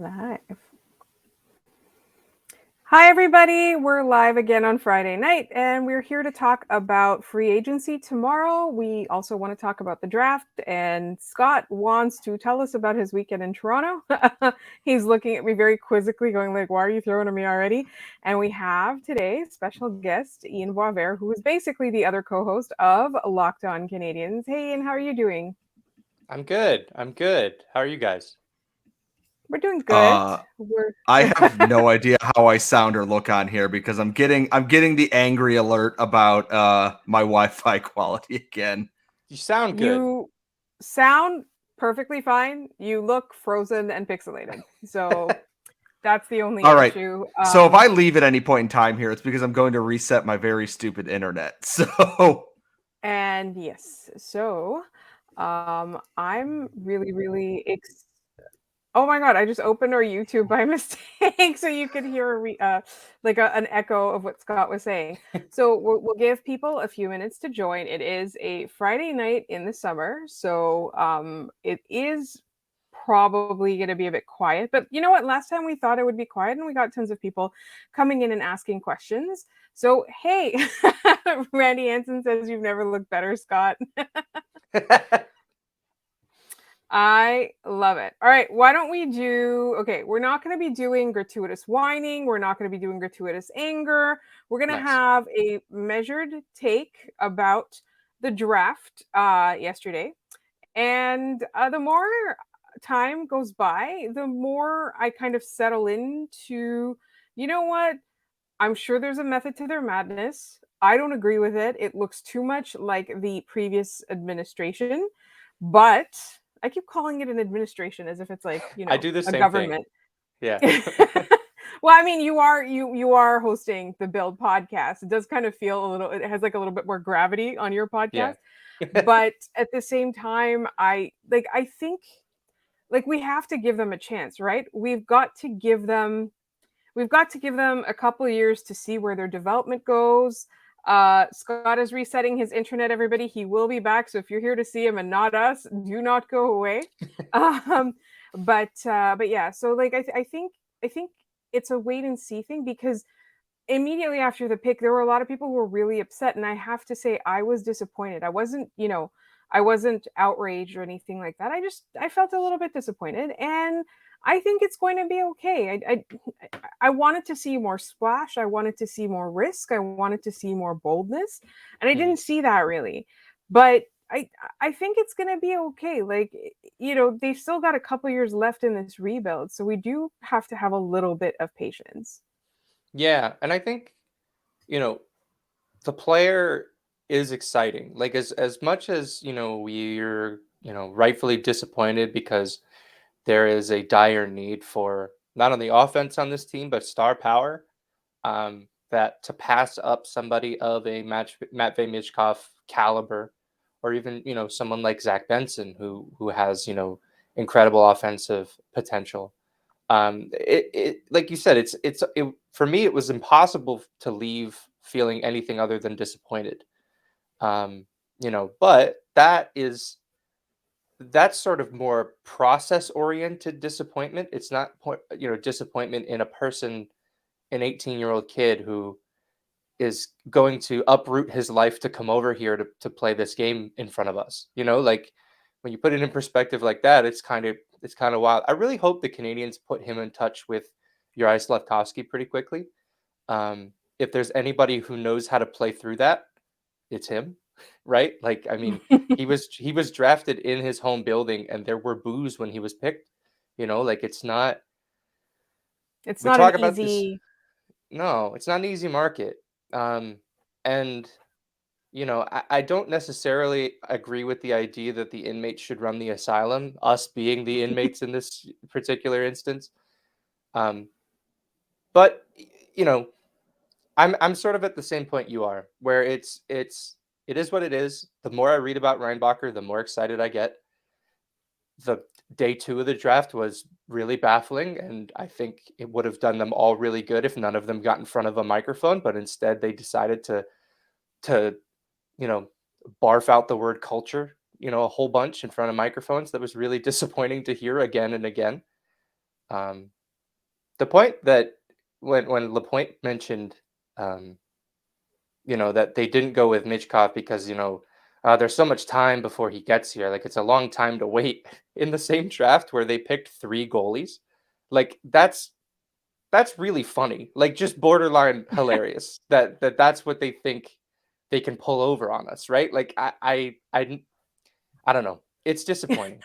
Live. Hi, everybody. We're live again on Friday night, and we're here to talk about free agency tomorrow. We also want to talk about the draft, and Scott wants to tell us about his weekend in Toronto. He's looking at me very quizzically, going like, "Why are you throwing at me already?" And we have today special guest Ian Boisvert, who is basically the other co-host of Locked On Canadiens. Hey, Ian, how are you doing? I'm good. How are you guys? We're doing good. Uh, We're I have no idea how I sound or look on here because I'm getting the angry alert about my Wi-Fi quality again. You sound good. You sound perfectly fine. You look frozen and pixelated. So that's the only All right. issue. So if I leave at any point in time here, it's because I'm going to reset my very stupid internet. So And yes, so I'm really, really oh my god! I just opened our YouTube by mistake, so you could hear an echo of what Scott was saying. So we'll give people a few minutes to join. It is a Friday night in the summer, so it is probably going to be a bit quiet. But you know what? Last time we thought it would be quiet, and we got tons of people coming in and asking questions. So hey, Randy Hansen says you've never looked better, Scott. I love it. All right, why don't we do okay, we're not going to be doing gratuitous whining, we're not going to be doing gratuitous anger. We're going to Nice. have a measured take about the draft yesterday. And the more time goes by, the more I kind of settle into, you know what? I'm sure there's a method to their madness. I don't agree with it. It looks too much like the previous administration, but I keep calling it an administration as if it's like, I do the a same thing. government. Yeah. Well, I mean, you are hosting the Build podcast. It does kind of feel a little, it has like a little bit more gravity on your Yeah. podcast. But at the same time, I think like we have to give them a chance, right? We've got to give them a couple of years to see where their development goes. Scott is resetting his internet, everybody. He will be back. So if you're here to see him and not us, do not go away. Um, but yeah, so like I think it's a wait and see thing because immediately after the pick, there were a lot of people who were really upset. And I have to say, I was disappointed. I wasn't outraged or anything like that. I felt a little bit disappointed. And I think it's going to be okay. I wanted to see more splash. I wanted to see more risk. I wanted to see more boldness. And I Mhm. didn't see that really. But I think it's going to be okay. Like, they've still got a couple years left in this rebuild. So we do have to have a little bit of patience. Yeah, and I think, you know, the player is exciting. Like as much as, we're, rightfully disappointed because there is a dire need for not only offense on this team, but star power. That to pass up somebody of a Matvey Michkov caliber, or even someone like Zach Benson who has incredible offensive potential. It like you said, it for me it was impossible to leave feeling anything other than disappointed. Um, but that's sort of more process oriented disappointment. It's not disappointment in a person, an 18-year-old kid who is going to uproot his life to come over here to play this game in front of us. Like when you put it in perspective like that, it's kind of wild. I really hope the Canadians put him in touch with Juraj Slafkovsky pretty quickly. If there's anybody who knows how to play through that, it's him, right? Like, I mean, he was drafted in his home building, and there were boos when he was picked. Like it's not. It's We not an talk about this. easy. No, it's not an easy market. And I don't necessarily agree with the idea that the inmates should run the asylum, us being the inmates in this particular instance. Um, but you know, I'm sort of at the same point you are, where it is what it is. The more I read about Reinbacher, the more excited I get. The day two of the draft was really baffling, and I think it would have done them all really good if none of them got in front of a microphone, but instead they decided to you know, barf out the word culture, a whole bunch in front of microphones. That was really disappointing to hear again and again. The point that when Lapointe mentioned, that they didn't go with Michkov because there's so much time before he gets here. Like it's a long time to wait in the same draft where they picked 3 goalies. Like that's really funny. Like just borderline hilarious that's what they think they can pull over on us, right? Like I don't know. It's disappointing.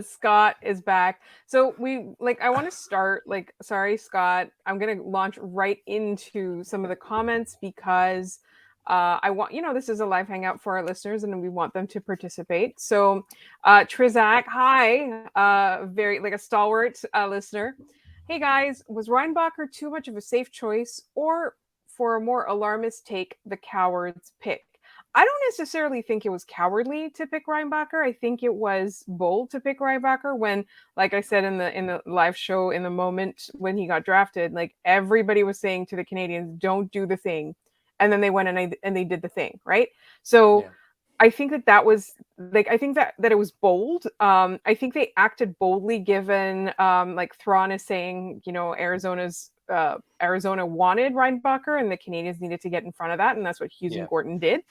Scott is back. So I want to start sorry, Scott. I'm going to launch right into some of the comments because I want, this is a live hangout for our listeners and we want them to participate. So Trizak, hi, very like a stalwart listener. Hey guys, was Reinbacher too much of a safe choice or for a more alarmist take, the coward's pick? I don't necessarily think it was cowardly to pick Reinbacher. I think it was bold to pick Reinbacher when, like I said in the live show, in the moment when he got drafted, like everybody was saying to the Canadiens, "Don't do the thing," and then they went and they did the thing, right? So. Yeah. I think that was I think that it was bold. I think they acted boldly given like Thrawn is saying, Arizona wanted Reinbacher and the Canadiens needed to get in front of that, and that's what Hughes and Gordon did.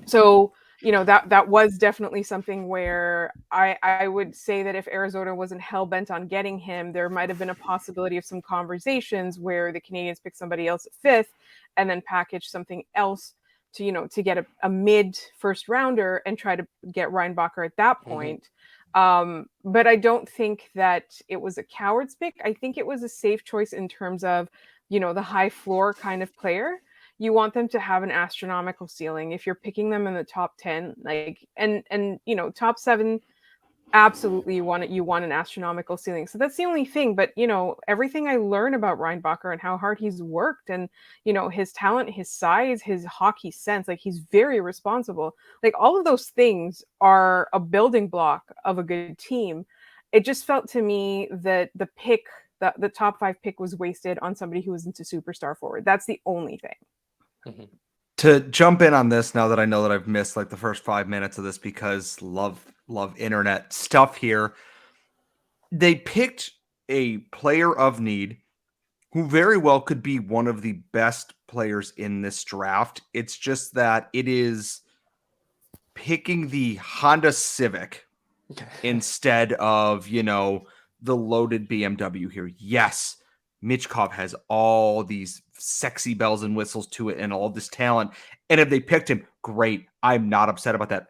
So that was definitely something where I would say that if Arizona wasn't hell bent on getting him, there might have been a possibility of some conversations where the Canadiens pick somebody else at 5th and then package something else to get a mid first rounder and try to get Reinbacher at that point. But I don't think that it was a coward's pick. I think it was a safe choice in terms of, the high floor kind of player. You want them to have an astronomical ceiling. If you're picking them in the top 10, and top 7, absolutely you want an astronomical ceiling. So that's the only thing. But everything I learn about Reinbacher and how hard he's worked and his talent, his size, his hockey sense, like he's very responsible. Like all of those things are a building block of a good team. It just felt to me that the top 5 pick was wasted on somebody who was into superstar forward. That's the only thing. To jump in on this now that I know that I've missed like the first 5 minutes of this because love internet stuff here. They picked a player of need who very well could be one of the best players in this draft. It's just that it is picking the Honda Civic instead of, the loaded BMW here. Yes, Michkov has all these sexy bells and whistles to it and all this talent. And if they picked him, great. I'm not upset about that.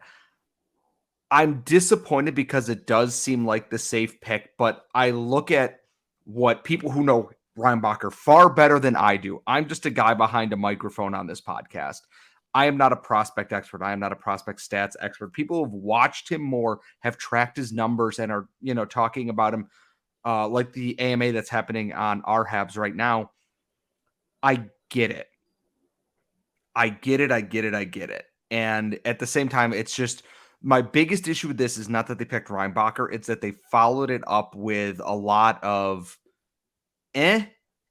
I'm disappointed because it does seem like the safe pick, but I look at what people who know Reinbacher far better than I do. I'm just a guy behind a microphone on this podcast. I am not a prospect expert. I am not a prospect stats expert. People who've watched him more, have tracked his numbers and are, talking about him like the AMA that's happening on our Habs right now. I get it. I get it. And at the same time, it's just my biggest issue with this is not that they picked Reinbacher. It's that they followed it up with a lot of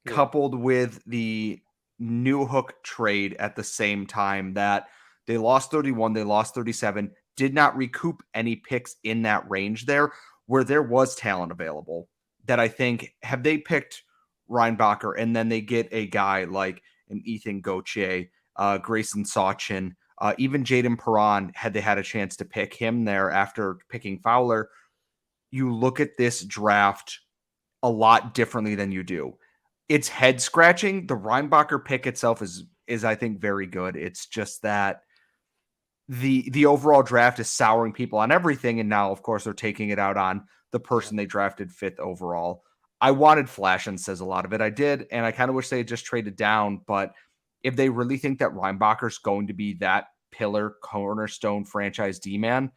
coupled with the Newhook trade at the same time that they lost 31, they lost 37, did not recoup any picks in that range there where there was talent available that I think have they picked Reinbacher and then they get a guy like an Ethan Gauthier, Grayson Sawchin, even Jaden Perron, had they had a chance to pick him there after picking Fowler, you look at this draft a lot differently than you do. It's head scratching. The Reinbacher pick itself is I think very good. It's just that the overall draft is souring people on everything, and now of course they're taking it out on the person they drafted 5th overall. I wanted Flash and says a lot of it. I did, and I kind of wish they had just traded down, but if they really think that Reinbacher's going to be that pillar cornerstone franchise D-man,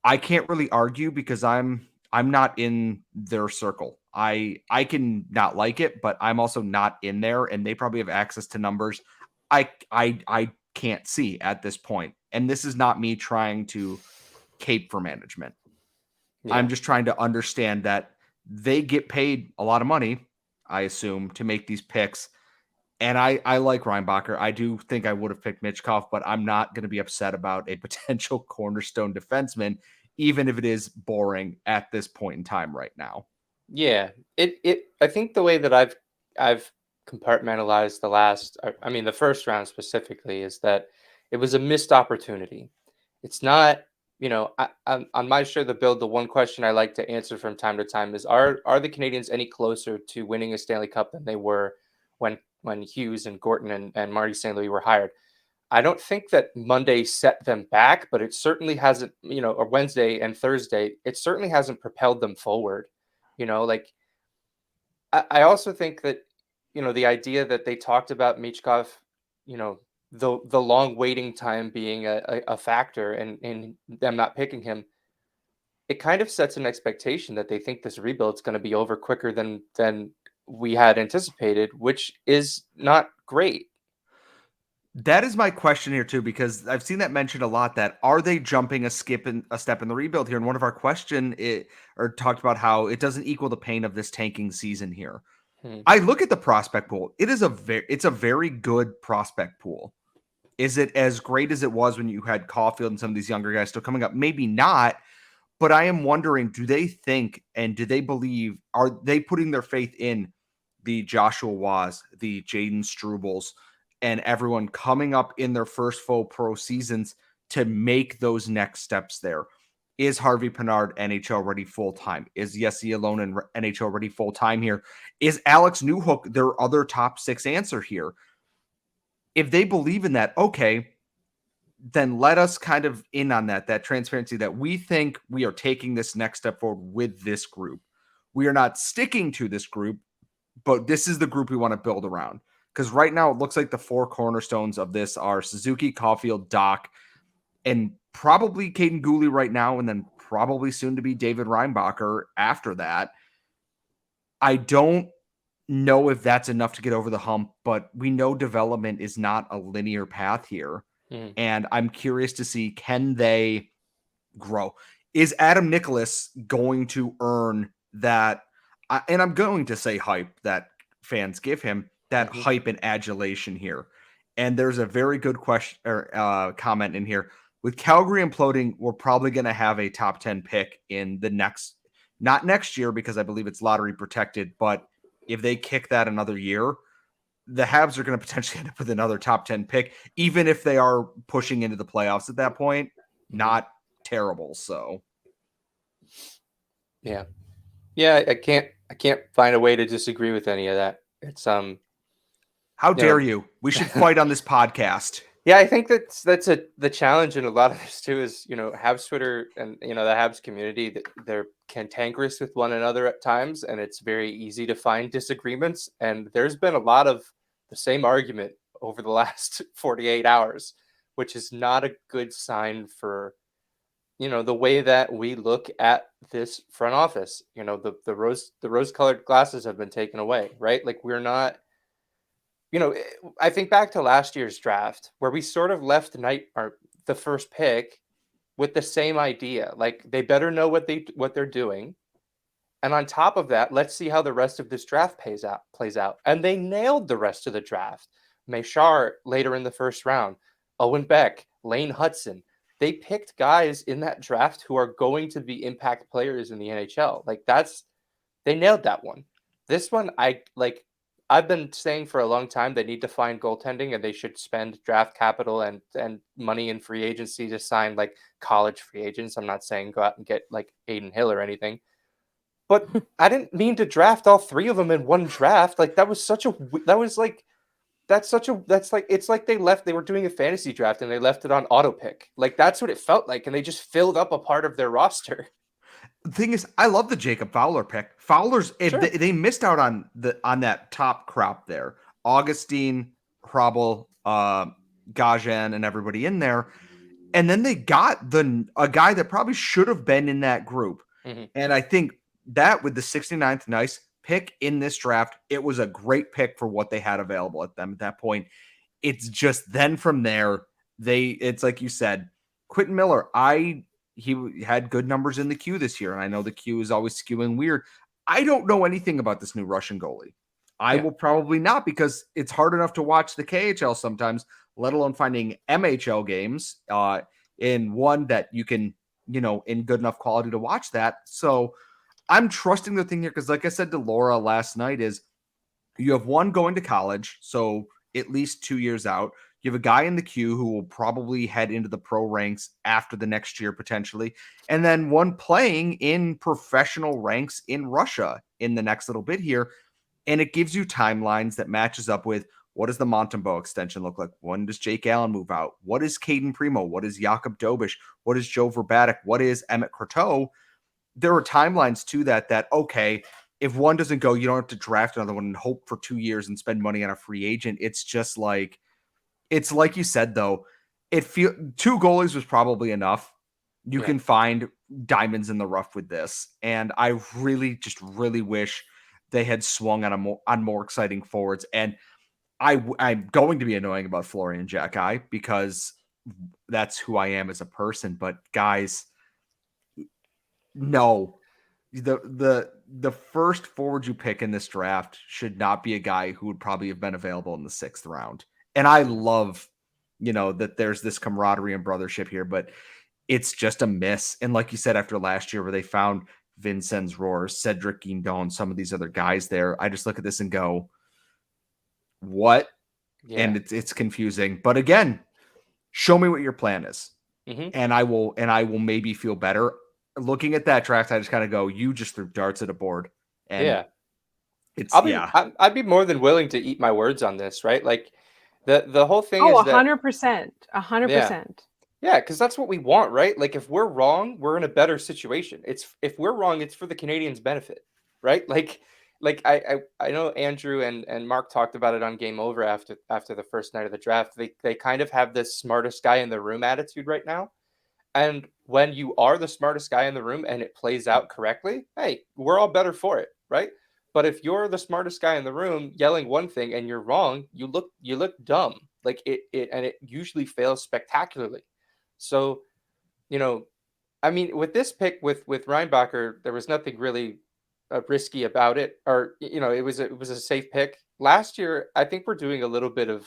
I can't really argue because I'm not in their circle. I can not like it, but I'm also not in there, and they probably have access to numbers I can't see at this point. And this is not me trying to cape for management. Yeah. I'm just trying to understand that they get paid a lot of money, I assume, to make these picks. And I like Reinbacher. I do think I would have picked Michkov, but I'm not going to be upset about a potential cornerstone defenseman even if it is boring at this point in time right now. Yeah, I think the way that I've compartmentalized the first round specifically, is that it was a missed opportunity. It's not, on my show, The Build, the one question I like to answer from time to time is, are the Canadiens any closer to winning a Stanley Cup than they were when Hughes and Gorton and Marty St. Louis were hired? I don't think that Monday set them back, but it certainly hasn't, or Wednesday and Thursday, it certainly hasn't propelled them forward. Like, I also think that, the idea that they talked about Michkov, the long waiting time being a factor in them not picking him, it kind of sets an expectation that they think this rebuild is going to be over quicker than we had anticipated, which is not great. That is my question here too, because I've seen that mentioned a lot, that are they jumping a step in the rebuild here? And one of our talked about how it doesn't equal the pain of this tanking season here. I look at the prospect pool. It's a very good prospect pool. Is it as great as it was when you had Caulfield and some of these younger guys still coming up? Maybe not, but I am wondering, do they think and do they believe, are they putting their faith in the Joshua Waz, the Jaden Strubels, and everyone coming up in their first full pro seasons to make those next steps there? Is Harvey Pinard NHL ready full-time? Is Jesse Alonen NHL ready full-time here? Is Alex Newhook their other top 6 answer here? If they believe in that, okay, then let us kind of in on that transparency, that we think we are taking this next step forward with this group. We are not sticking to this group, but this is the group we want to build around. Because right now it looks like the 4 cornerstones of this are Suzuki, Caulfield, Doc, and probably Caden Gooley right now, and then probably soon to be David Reinbacher after that. I don't know if that's enough to get over the hump, but we know development is not a linear path here. And I'm curious to see, can they grow? Is Adam Nicholas going to earn that? And I'm going to say hype that fans give him, that hype and adulation here. And there's a very good question or comment in here. With Calgary imploding, we're probably going to have a top 10 pick in the not next year, because I believe it's lottery protected, but if they kick that another year, the Habs are going to potentially end up with another top 10 pick, even if they are pushing into the playoffs at that point. Not terrible. So yeah, I can't find a way to disagree with any of that. It's how dare you? We should fight on this podcast. Yeah, I think that's the challenge in a lot of this too, is, Habs Twitter and, the Habs community, that they're cantankerous with one another at times, and it's very easy to find disagreements. And there's been a lot of the same argument over the last 48 hours, which is not a good sign for, the way that we look at this front office. The rose-colored glasses have been taken away, right? Like, we're not. I think back to last year's draft, where we sort of left the first pick with the same idea. Like, they better know what they're doing. And on top of that, let's see how the rest of this draft plays out. And they nailed the rest of the draft. Méchard later in the first round, Owen Beck, Lane Hudson. They picked guys in that draft who are going to be impact players in the NHL. Like, they nailed that one. This one, I've been saying for a long time, they need to find goaltending, and they should spend draft capital and money in free agency to sign like college free agents. I'm not saying go out and get like Aiden Hill or anything, but I didn't mean to draft all 3 of them in one draft. Like, it's like they were doing a fantasy draft and they left it on auto pick. Like, that's what it felt like. And they just filled up a part of their roster. The thing is, I love the Jacob Fowler pick. Fowler's Sure. they missed out on that top crop there. Augustine, Hrabel, Gajan, and everybody in there. And then they got a guy that probably should have been in that group. And I think that with the 69th nice pick in this draft, it was a great pick for what they had available at them at that point. It's just then from there, it's like you said, Quentin Miller, he had good numbers in the queue this year, and I know the queue is always skewing weird. I don't know anything about this new Russian goalie. I will probably not, because it's hard enough to watch the KHL sometimes, let alone finding MHL games in one that you can in good enough quality to watch that. So I'm trusting the thing here because, like I said to Laura last night, is you have one going to college, so at least 2 years out. You have a guy in the queue who will probably head into the pro ranks after the next year potentially, and then one playing in professional ranks in Russia in the next little bit here. And it gives you timelines that matches up with what does the Montembeault extension look like? When does Jake Allen move out? What is Caden Primo? What is Jakub Dobish? What is Joe Verbatic? What is Emmett Croteau? There are timelines to that, okay, if one doesn't go, you don't have to draft another one and hope for 2 years and spend money on a free agent. It's just like, it's like you said, though, two goalies was probably enough. You can find diamonds in the rough with this. And I really wish they had swung on more exciting forwards. And I'm going to be annoying about Florian Jacki because that's who I am as a person. But guys, no, the first forward you pick in this draft should not be a guy who would probably have been available in the 6th round. And I love, that there's this camaraderie and brothership here, but it's just a miss. And like you said, after last year where they found Vincenz Rohr, Cedric Guindon, some of these other guys there, I just look at this and go, what? Yeah. And it's confusing. But again, show me what your plan is. Mm-hmm. And I will maybe feel better. Looking at that draft, I just kind of go, you just threw darts at a board. And I'd be more than willing to eat my words on this, right? Like the whole thing is 100%. 100%. Yeah, because that's what we want, right? Like if we're wrong, we're in a better situation. If we're wrong, it's for the Canadiens' benefit, right? Like I know Andrew and Mark talked about it on Game Over after the first night of the draft. They kind of have this smartest guy in the room attitude right now. And when you are the smartest guy in the room and it plays out correctly, hey, we're all better for it, right? But if you're the smartest guy in the room yelling one thing and you're wrong, you look dumb. Like it usually fails spectacularly. So, I mean, with this pick with Reinbacher, there was nothing really risky about it, or it was a safe pick. Last year, I think we're doing a little bit of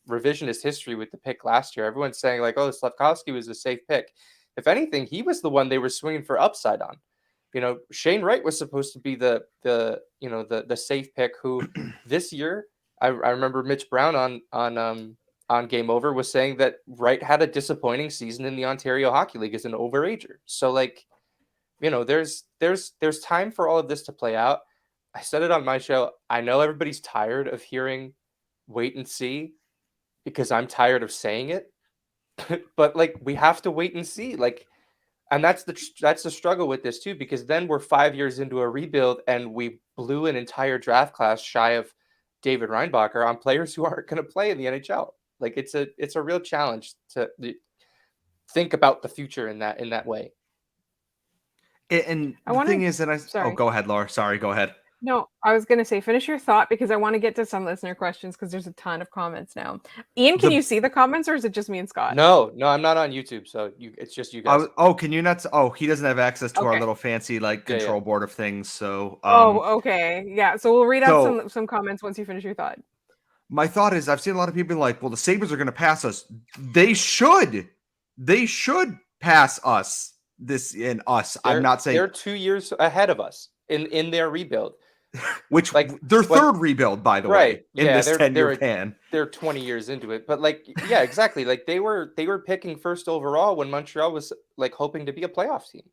revisionist history with the pick last year. Everyone's saying like, oh, Slavkovsky was a safe pick. If anything, he was the one they were swinging for upside on. Shane Wright was supposed to be the safe pick who this year, I remember Mitch Brown on Game Over was saying that Wright had a disappointing season in the Ontario Hockey League as an overager. So like, there's time for all of this to play out. I said it on my show. I know everybody's tired of hearing wait and see because I'm tired of saying it, but like we have to wait and see. Like, and that's the struggle with this too, because then we're 5 years into a rebuild and we blew an entire draft class shy of David Reinbacher on players who aren't going to play in the NHL. Like it's a real challenge to think about the future in that way. And the thing is that go ahead, Laura. Sorry, go ahead. No, I was going to say, finish your thought because I want to get to some listener questions because there's a ton of comments now. Ian, can you see the comments or is it just me and Scott? No, I'm not on YouTube, so it's just you guys. Can you not? He doesn't have access to our little fancy control board of things. So. Okay, yeah. So we'll read out some comments once you finish your thought. My thought is, I've seen a lot of people like, well, the Sabres are going to pass us. They should pass us. I'm not saying they're 2 years ahead of us in their rebuild. Which their third rebuild, by the way, in this 10-year pan. They're 20 years into it, but yeah, exactly. Like they were picking first overall when Montreal was like hoping to be a playoff team,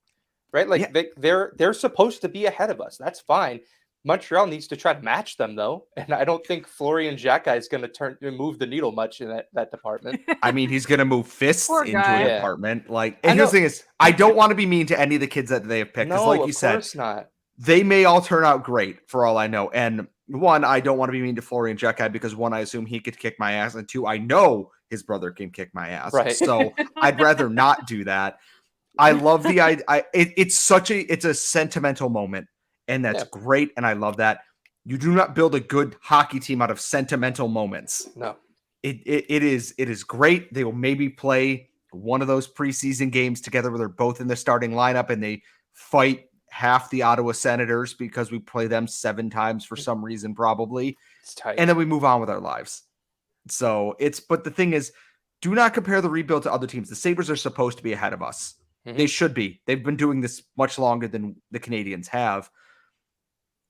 right? Like they're supposed to be ahead of us. That's fine. Montreal needs to try to match them though, and I don't think Florian Jacki is going to move the needle much in that department. I mean, he's going to move fists into a department. And here's the thing is, I don't want to be mean to any of the kids that they have picked because, like you said, of course not. They may all turn out great for all I know. And one, I don't want to be mean to Florian Jacki because one, I assume he could kick my ass, and two, I know his brother can kick my ass. Right. So I'd rather not do that. I love the idea. It's a sentimental moment, and that's great. And I love that. You do not build a good hockey team out of sentimental moments. No, it is great. They will maybe play one of those preseason games together where they're both in the starting lineup and they fight half the Ottawa Senators because we play them 7 times for some reason, probably. It's tight. And then we move on with our lives. So but the thing is, do not compare the rebuild to other teams. The Sabres are supposed to be ahead of us. They should be. They've been doing this much longer than the Canadiens have.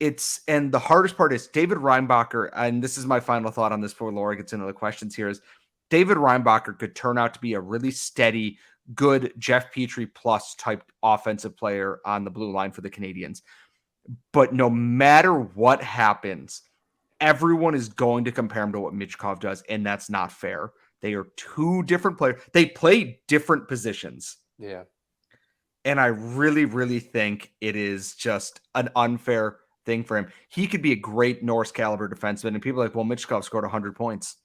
And the hardest part is David Reinbacher, and this is my final thought on this before Laura gets into the questions here, is David Reinbacher could turn out to be a really steady, good Jeff Petrie plus type offensive player on the blue line for the Canadiens. But no matter what happens, everyone is going to compare him to what Michkov does, and that's not fair. They are two different players. They play different positions. Yeah. And I really, really think it is just an unfair thing for him. He could be a great Norris caliber defenseman, and people are like, well, Michkov scored 100 points.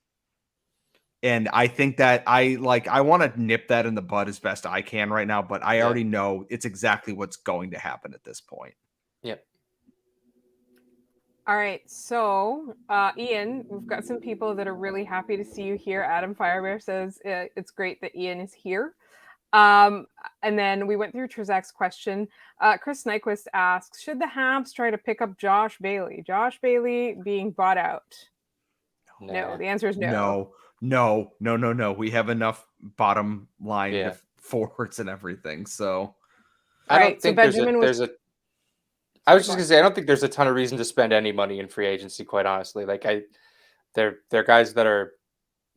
And I think that I want to nip that in the bud as best I can right now, but I already know it's exactly what's going to happen at this point. Yep. All right, so Ian, we've got some people that are really happy to see you here. Adam Firebear says it's great that Ian is here. And then we went through Trzak's question. Chris Nyquist asks, should the Habs try to pick up Josh Bailey? Josh Bailey being bought out? No, the answer is no. No. We have enough bottom line forwards and everything. So I don't think I was just gonna say I don't think there's a ton of reason to spend any money in free agency, quite honestly. Like they're guys that are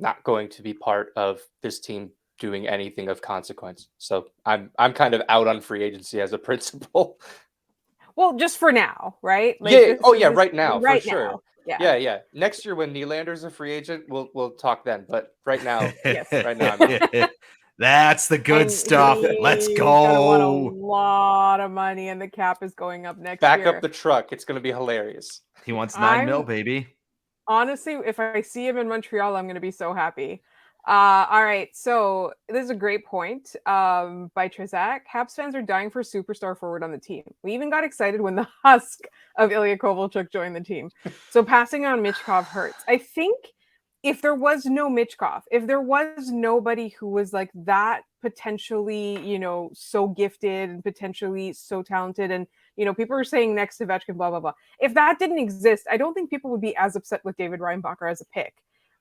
not going to be part of this team doing anything of consequence. So I'm kind of out on free agency as a principle. Well, just for now, right? Like right now, for sure. Now. Yeah. Next year when Nylander's a free agent, we'll talk then. But right now, right now, that's the good stuff. Let's go. Want a lot of money, and the cap is going up next year. Back up the truck. It's going to be hilarious. He wants $9 million, baby. Honestly, if I see him in Montreal, I'm going to be so happy. All right, so this is a great point by Trzak. Habs fans are dying for a superstar forward on the team. We even got excited when the husk of Ilya Kovalchuk joined the team. So passing on Michkov hurts. I think if there was no Michkov, if there was nobody who was like that potentially, so gifted and potentially so talented, and people are saying next to Ovechkin, blah, blah, blah. If that didn't exist, I don't think people would be as upset with David Reinbacher as a pick.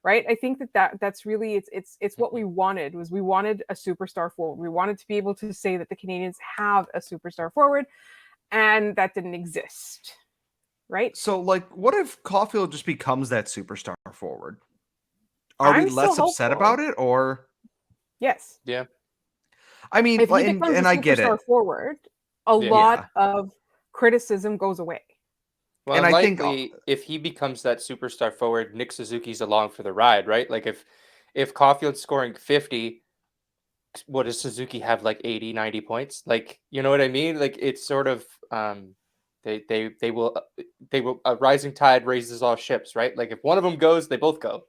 Right. I think that's really it's what we wanted a superstar forward. We wanted to be able to say that the Canadiens have a superstar forward, and that didn't exist. Right. So what if Caulfield just becomes that superstar forward? Are we less upset about it, or? Yes. Yeah. I mean, if he becomes and a I get it. Superstar forward, a lot of criticism goes away. Well, and I think if he becomes that superstar forward, Nick Suzuki's along for the ride, right? Like if Caulfield's scoring 50, what does Suzuki have, like 80, 90 points? Like, you know what I mean? Like it's sort of they will a rising tide raises all ships, right? Like if one of them goes, they both go.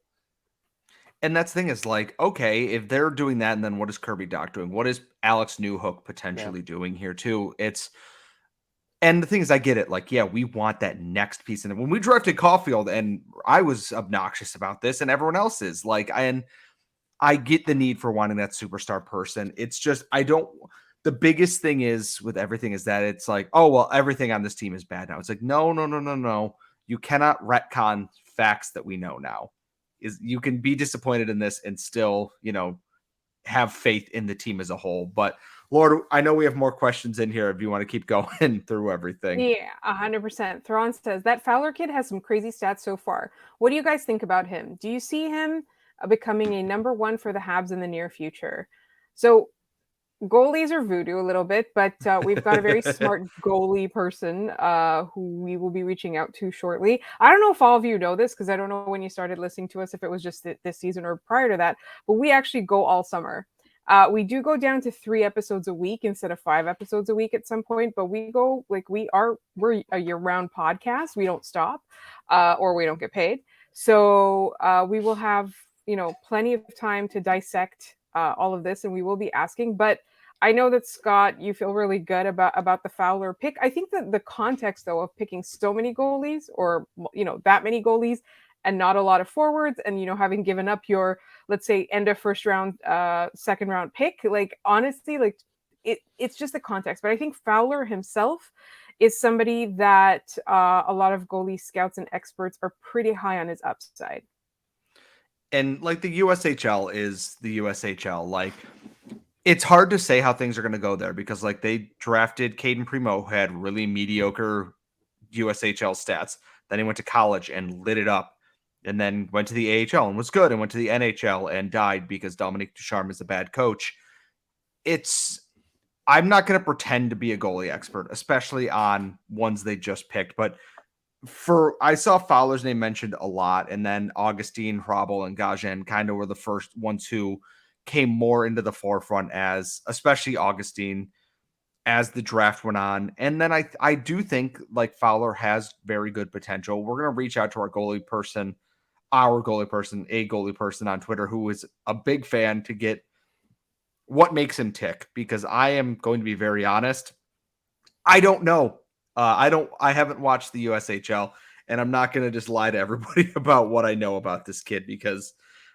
And that's the thing is okay, if they're doing that, and then what is Kirby Dach doing? What is Alex Newhook potentially doing here too? And the thing is, I get it. We want that next piece. And when we drafted Caulfield, and I was obnoxious about this, and everyone else is and I get the need for wanting that superstar person. It's just, the biggest thing is with everything is that it's everything on this team is bad now. It's like, no. You cannot retcon facts that we know now. You can be disappointed in this and still, have faith in the team as a whole. But Lord, I know we have more questions in here if you want to keep going through everything. Yeah, 100%. Thrawn says, that Fowler kid has some crazy stats so far. What do you guys think about him? Do you see him becoming a number one for the Habs in the near future? So goalies are voodoo a little bit, but we've got a very smart goalie person who we will be reaching out to shortly. I don't know if all of you know this, because I don't know when you started listening to us, if it was just this season or prior to that, but we actually go all summer. We do go down to 3 episodes a week instead of 5 episodes a week at some point, but we go we're a year-round podcast. We don't stop, or we don't get paid. So we will have, plenty of time to dissect all of this, and we will be asking. But I know that Scott, you feel really good about the Fowler pick. I think that the context though of picking so many goalies, or that many goalies, and not a lot of forwards, and having given up your, let's say, end of first round, second round pick, honestly, it's just the context. But I think Fowler himself is somebody that a lot of goalie scouts and experts are pretty high on his upside. And the USHL is the USHL. It's hard to say how things are going to go there because like they drafted Caden Primo, who had really mediocre USHL stats. Then he went to college and lit it up, and then went to the AHL and was good, and went to the NHL and died because Dominique Ducharme is a bad coach. I'm not going to pretend to be a goalie expert, especially on ones they just picked, but I saw Fowler's name mentioned a lot, and then Augustine, Hrabel, and Gajen kind of were the first ones who came more into the forefront, as especially Augustine, as the draft went on. And then I do think like Fowler has very good potential. We're going to reach out to a goalie person on Twitter who is a big fan to get what makes him tick, because I am going to be very honest. I don't know. I haven't watched the USHL, and I'm not going to just lie to everybody about what I know about this kid, because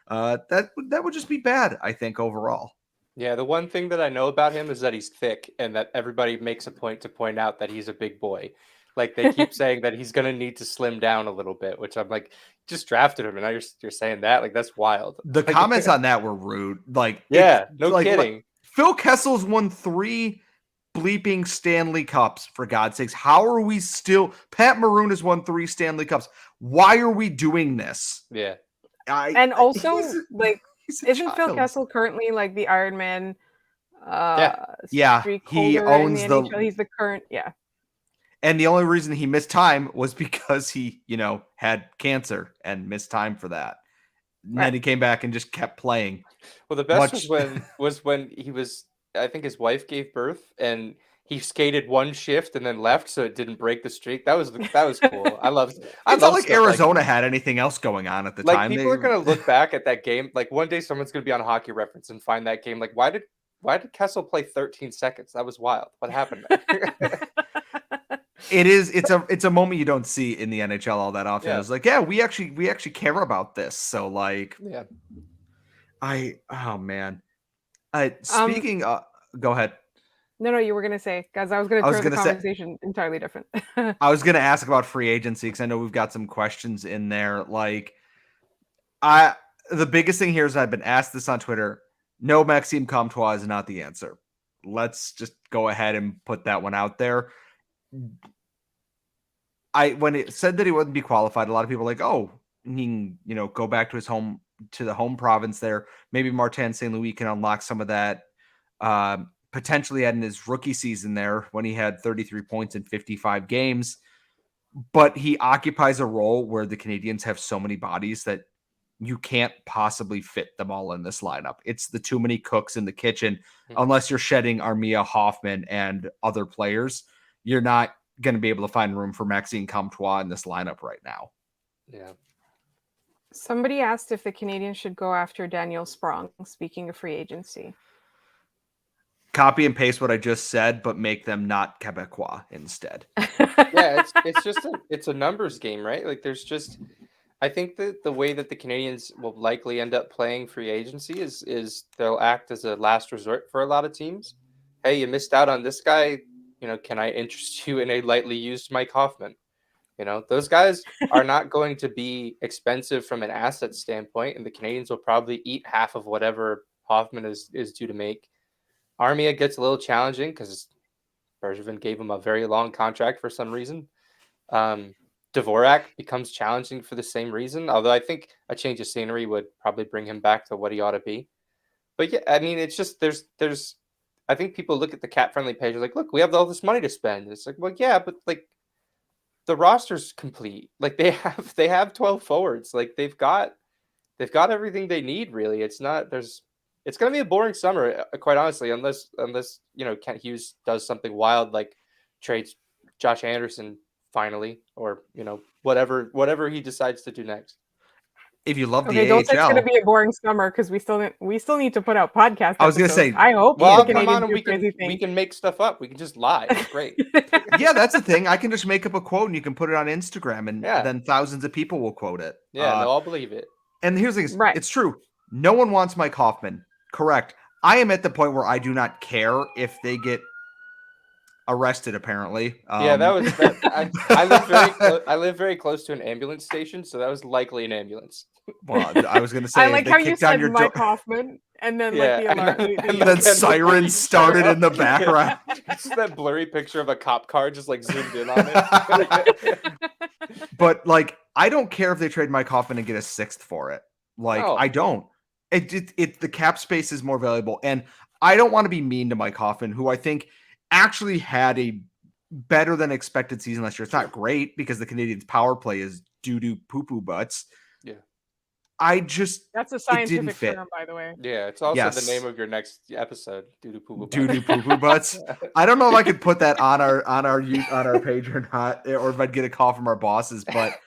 that would just be bad, I think, overall. Yeah, the one thing that I know about him is that he's thick, and that everybody makes a point to point out that he's a big boy. Like they keep saying that he's going to need to slim down a little bit, which I'm like, just drafted him, and now you're saying that? Like that's wild. The comments on that were rude. Like, yeah, no kidding. Like, Phil Kessel's won 3 bleeping Stanley Cups, for God's sakes. How are we still? Pat Maroon has won 3 Stanley Cups. Why are we doing this? Yeah. And also, like, isn't child. Phil Kessel currently like the Ironman? Yeah, streak he holder owns in the. NHL? He's the current, yeah. And the only reason he missed time was because he, had cancer and missed time for that. And then he came back and just kept playing. Well, the best was when he was. I think his wife gave birth, and he skated one shift and then left, so it didn't break the streak. That was cool. I love. It's not like Arizona had anything else going on at the time. Like people are gonna look back at that game. Like one day, someone's gonna be on Hockey Reference and find that game. Like why did Kessel play 13 seconds? That was wild. What happened there? It's a moment you don't see in the NHL all that often. Yeah. It's like, we actually care about this. So like, yeah. Oh man. Speaking go ahead. No, you were gonna say, guys. I was gonna turn the conversation entirely different. I was gonna ask about free agency because I know we've got some questions in there. Like, the biggest thing here is I've been asked this on Twitter. No, Maxime Comtois is not the answer. Let's just go ahead and put that one out there. When it said that he wouldn't be qualified, a lot of people were like, oh, he can, go back to the home province there. Maybe Martin St. Louis can unlock some of that. Potentially had in his rookie season there when he had 33 points in 55 games. But he occupies a role where the Canadiens have so many bodies that you can't possibly fit them all in this lineup. It's the too many cooks in the kitchen. Unless you're shedding Armia Hoffman and other players, you're not going to be able to find room for Maxime Comtois in this lineup right now. Yeah. Somebody asked if the Canadiens should go after Daniel Sprong, speaking of free agency. Copy and paste what I just said, but make them not Quebecois instead. Yeah, it's a numbers game, right? Like there's just, I think that the way that the Canadiens will likely end up playing free agency is they'll act as a last resort for a lot of teams. Hey, you missed out on this guy. Can I interest you in a lightly used Mike Hoffman? Those guys are not going to be expensive from an asset standpoint, and the Canadiens will probably eat half of whatever Hoffman is due to make. Armia gets a little challenging because Bergevin gave him a very long contract for some reason. Dvorak becomes challenging for the same reason, although I think a change of scenery would probably bring him back to what he ought to be. But yeah, I mean, it's just there's I think people look at the cap-friendly page like, look, we have all this money to spend. It's like, well, yeah, but like the roster's complete. Like they have 12 forwards. Like they've got everything they need. Really, it's going to be a boring summer, quite honestly, unless Kent Hughes does something wild like trades Josh Anderson finally, or whatever he decides to do next. If you love the don't AHL, say it's going to be a boring summer because we still need to put out podcasts. I was going to say, I hope. Well, come on, and we can make stuff up. We can just lie. It's great. Yeah, that's the thing. I can just make up a quote and you can put it on Instagram, and then thousands of people will quote it. Yeah, they'll all believe it. And here's the thing: It's true. No one wants Mike Hoffman. Correct. I am at the point where I do not care if they get arrested. Apparently, yeah, that was. I live very close to an ambulance station, so that was likely an ambulance. Well, I was going to say, I like how you said Mike Hoffman, And then Yeah, like the and alarm. then- the- and the- And then the- sirens started in the background. It's that blurry picture of a cop car just like zoomed in on it. But like, I don't care if they trade Mike Hoffman and get a sixth for it. Like, No. I don't. The cap space is more valuable, and I don't want to be mean to Mike Hoffman, who I think actually had a better than expected season last year. It's not great because the Canadiens' power play is doo-doo poo-poo butts. Yeah. That's a scientific fit. term, by the way. Yeah, it's also Yes. the name of your next episode, Doo Doo Poo Poo. Doo-doo poo-poo butts. I don't know if I could put that on our page or not, or if I'd get a call from our bosses, but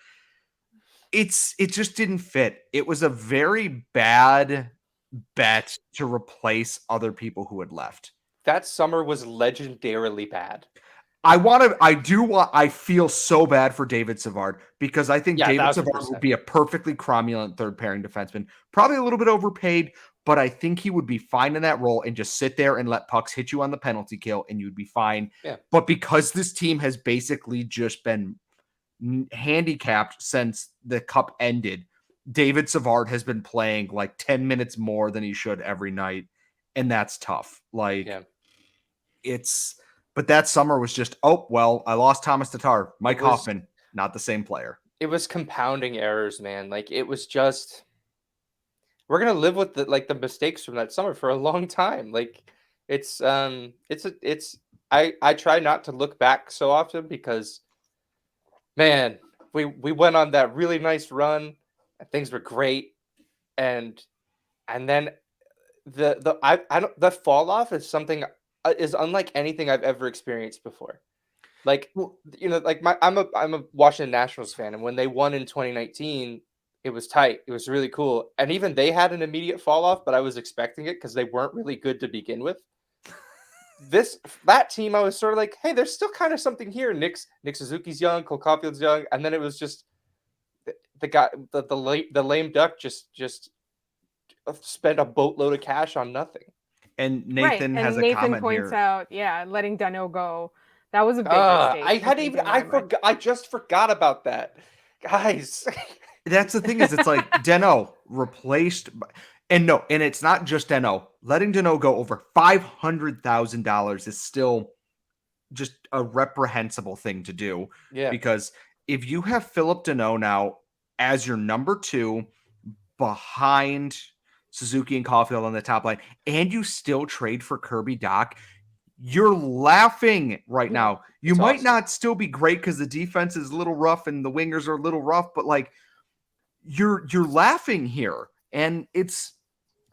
it just didn't fit. It was a very bad bet to replace other people who had left. That summer was legendarily bad. I feel so bad for David Savard because I think Yeah, David 1000%. Savard would be a perfectly cromulent third pairing defenseman, probably a little bit overpaid, but I think he would be fine in that role and just sit there and let pucks hit you on the penalty kill and you'd be fine. Yeah. But because this team has basically just been handicapped since the cup ended, David Savard has been playing like 10 minutes more than he should every night. And that's tough. Like but that summer was just, oh, well, I lost Thomas Tatar. Mike Hoffman, not the same player. It was compounding errors, man. Like it was just, we're going to live with the mistakes from that summer for a long time. Like I try not to look back so often because, man, we went on that really nice run and things were great. And then the fall off is something is unlike anything I've ever experienced before. Like, like I'm a Washington Nationals fan, and when they won in 2019, it was tight. It was really cool, and even they had an immediate fall off, but I was expecting it because they weren't really good to begin with. That team, I was sort of like, hey, there's still kind of something here. Nick Suzuki's young, Cole Caulfield's young, and then it was just the guy, the lame duck, just spent a boatload of cash on nothing. And Nathan has Nathan a comment points here. out, letting Danault go. That was a big mistake. I just forgot about that, guys. That's the thing is, it's like Danault replaced, and it's not just Danault. Letting Danault go over $500,000 is still just a reprehensible thing to do. Yeah, because if you have Philip Danault now as your number 2 behind Suzuki and Caulfield on the top line, and you still trade for Kirby Dach, you're laughing right now. You might not still be great because the defense is a little rough and the wingers are a little rough, but like you're laughing here. And it's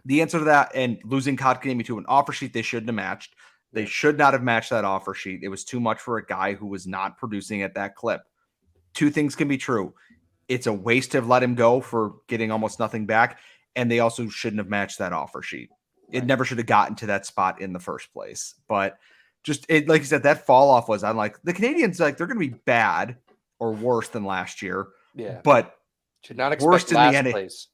the answer to that. And losing Kotkaniemi to an offer sheet they shouldn't have matched. They should not have matched that offer sheet. It was too much for a guy who was not producing at that clip. Two things can be true. It's a waste to have let him go for getting almost nothing back. And they also shouldn't have matched that offer sheet. It never should have gotten to that spot in the first place. But just like you said, that fall off was, I'm like, the Canadiens, like, they're going to be bad or worse than last year. Yeah. But should not expect worst last in the place.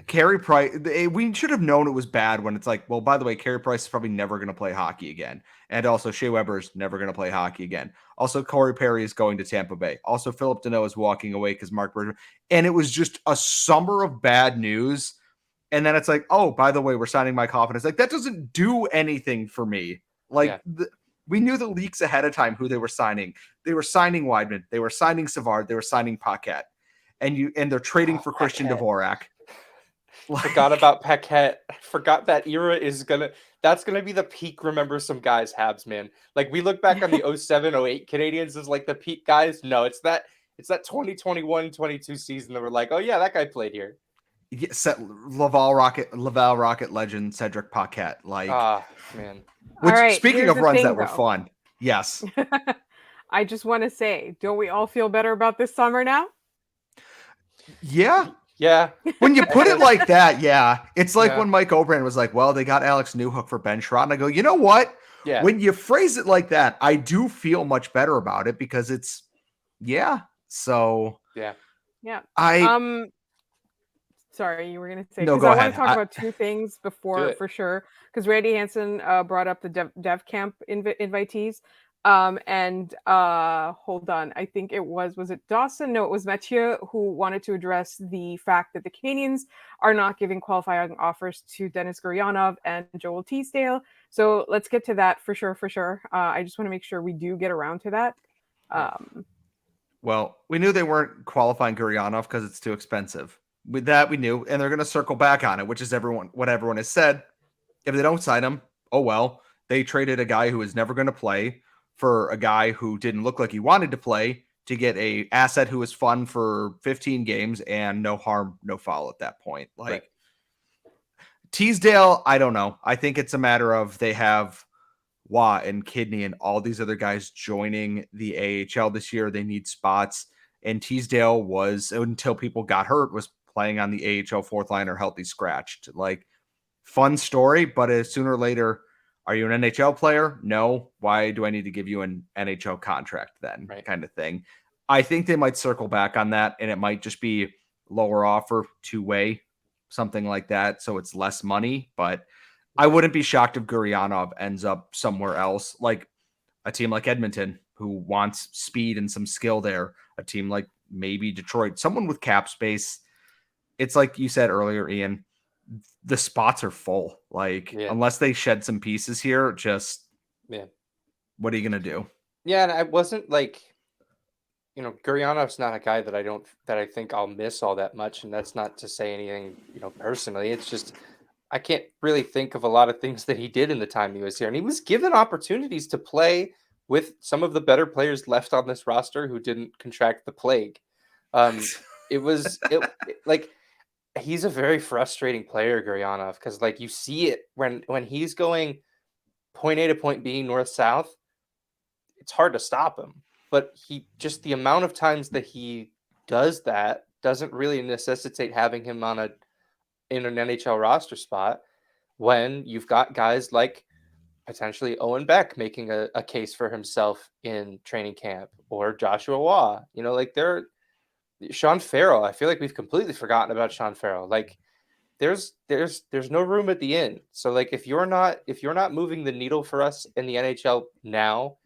Carey Price, we should have known it was bad when it's like, well, by the way, Carey Price is probably never going to play hockey again. And also Shea Weber is never going to play hockey again. Also, Corey Perry is going to Tampa Bay. Also, Philip Danault is walking away because Mark Bergevin. And it was just a summer of bad news. And then it's like, oh, by the way, we're signing Mike Hoffman. It's like, that doesn't do anything for me. Like, we knew the leaks ahead of time who they were signing. They were signing Weidman. They were signing Savard. They were signing Paquette. And they're trading for Christian Dvorak. Forgot about Paquette. Forgot that era that's gonna be the peak. Remember some guys, Habs, man. Like we look back on the 07-08 Canadiens as like the peak guys. No, it's that 2021-22 season that we're like, oh yeah, that guy played here. Yes, Laval Rocket legend Cedric Paquette. Like, man. Which, speaking of runs that were fun, yes. I just want to say, don't we all feel better about this summer now? Yeah. Yeah. When you put it like that, yeah. It's like when Mike O'Brien was like, well, they got Alex Newhook for Ben Sherratt. And I go, you know what? Yeah. When you phrase it like that, I do feel much better about it because it's, So. Yeah. Sorry, you were going to say. No, go I ahead. want to talk about two things before, for sure. Because Randy Hansen brought up the Dev Camp invitees. And hold on, I think was it Dawson? No, it was Mathieu who wanted to address the fact that the Canadiens are not giving qualifying offers to Denis Gurianov and Joel Teasdale. So let's get to that for sure, for sure. I just want to make sure we do get around to that. Well, we knew they weren't qualifying Gurianov because it's too expensive. With that, we knew, and they're going to circle back on it, which is what everyone has said. If they don't sign him, oh well. They traded a guy who is never going to play for a guy who didn't look like he wanted to play to get a asset who was fun for 15 games and no harm, no foul at that point. Like Right. Teasdale, I don't know. I think it's a matter of they have Watt and Kidney and all these other guys joining the AHL this year. They need spots. And Teasdale was, until people got hurt, was playing on the AHL fourth line or healthy scratched. Like, fun story, but sooner or later, are you an NHL player? No. Why do I need to give you an NHL contract then? Right. Kind of thing. I think they might circle back on that, and it might just be lower offer, two-way, something like that, so it's less money. But I wouldn't be shocked if Gurianov ends up somewhere else, like a team like Edmonton, who wants speed and some skill there, a team like maybe Detroit, someone with cap space. It's like you said earlier, Ian, the spots are full. Like, unless they shed some pieces here, just what are you going to do? Yeah, and I wasn't like, Guryanov's not a guy that I think I'll miss all that much, and that's not to say anything, personally. It's just I can't really think of a lot of things that he did in the time he was here, and he was given opportunities to play with some of the better players left on this roster who didn't contract the plague. Like, he's a very frustrating player, Guryanov, because like you see it when he's going point A to point B, north south. It's hard to stop him, but the amount of times that he does that doesn't really necessitate having him in an NHL roster spot when you've got guys like potentially Owen Beck making a case for himself in training camp, or Joshua Waugh. Sean Farrell. I feel like we've completely forgotten about Sean Farrell. Like, there's no room at the inn. So like, if you're not moving the needle for us in the NHL now,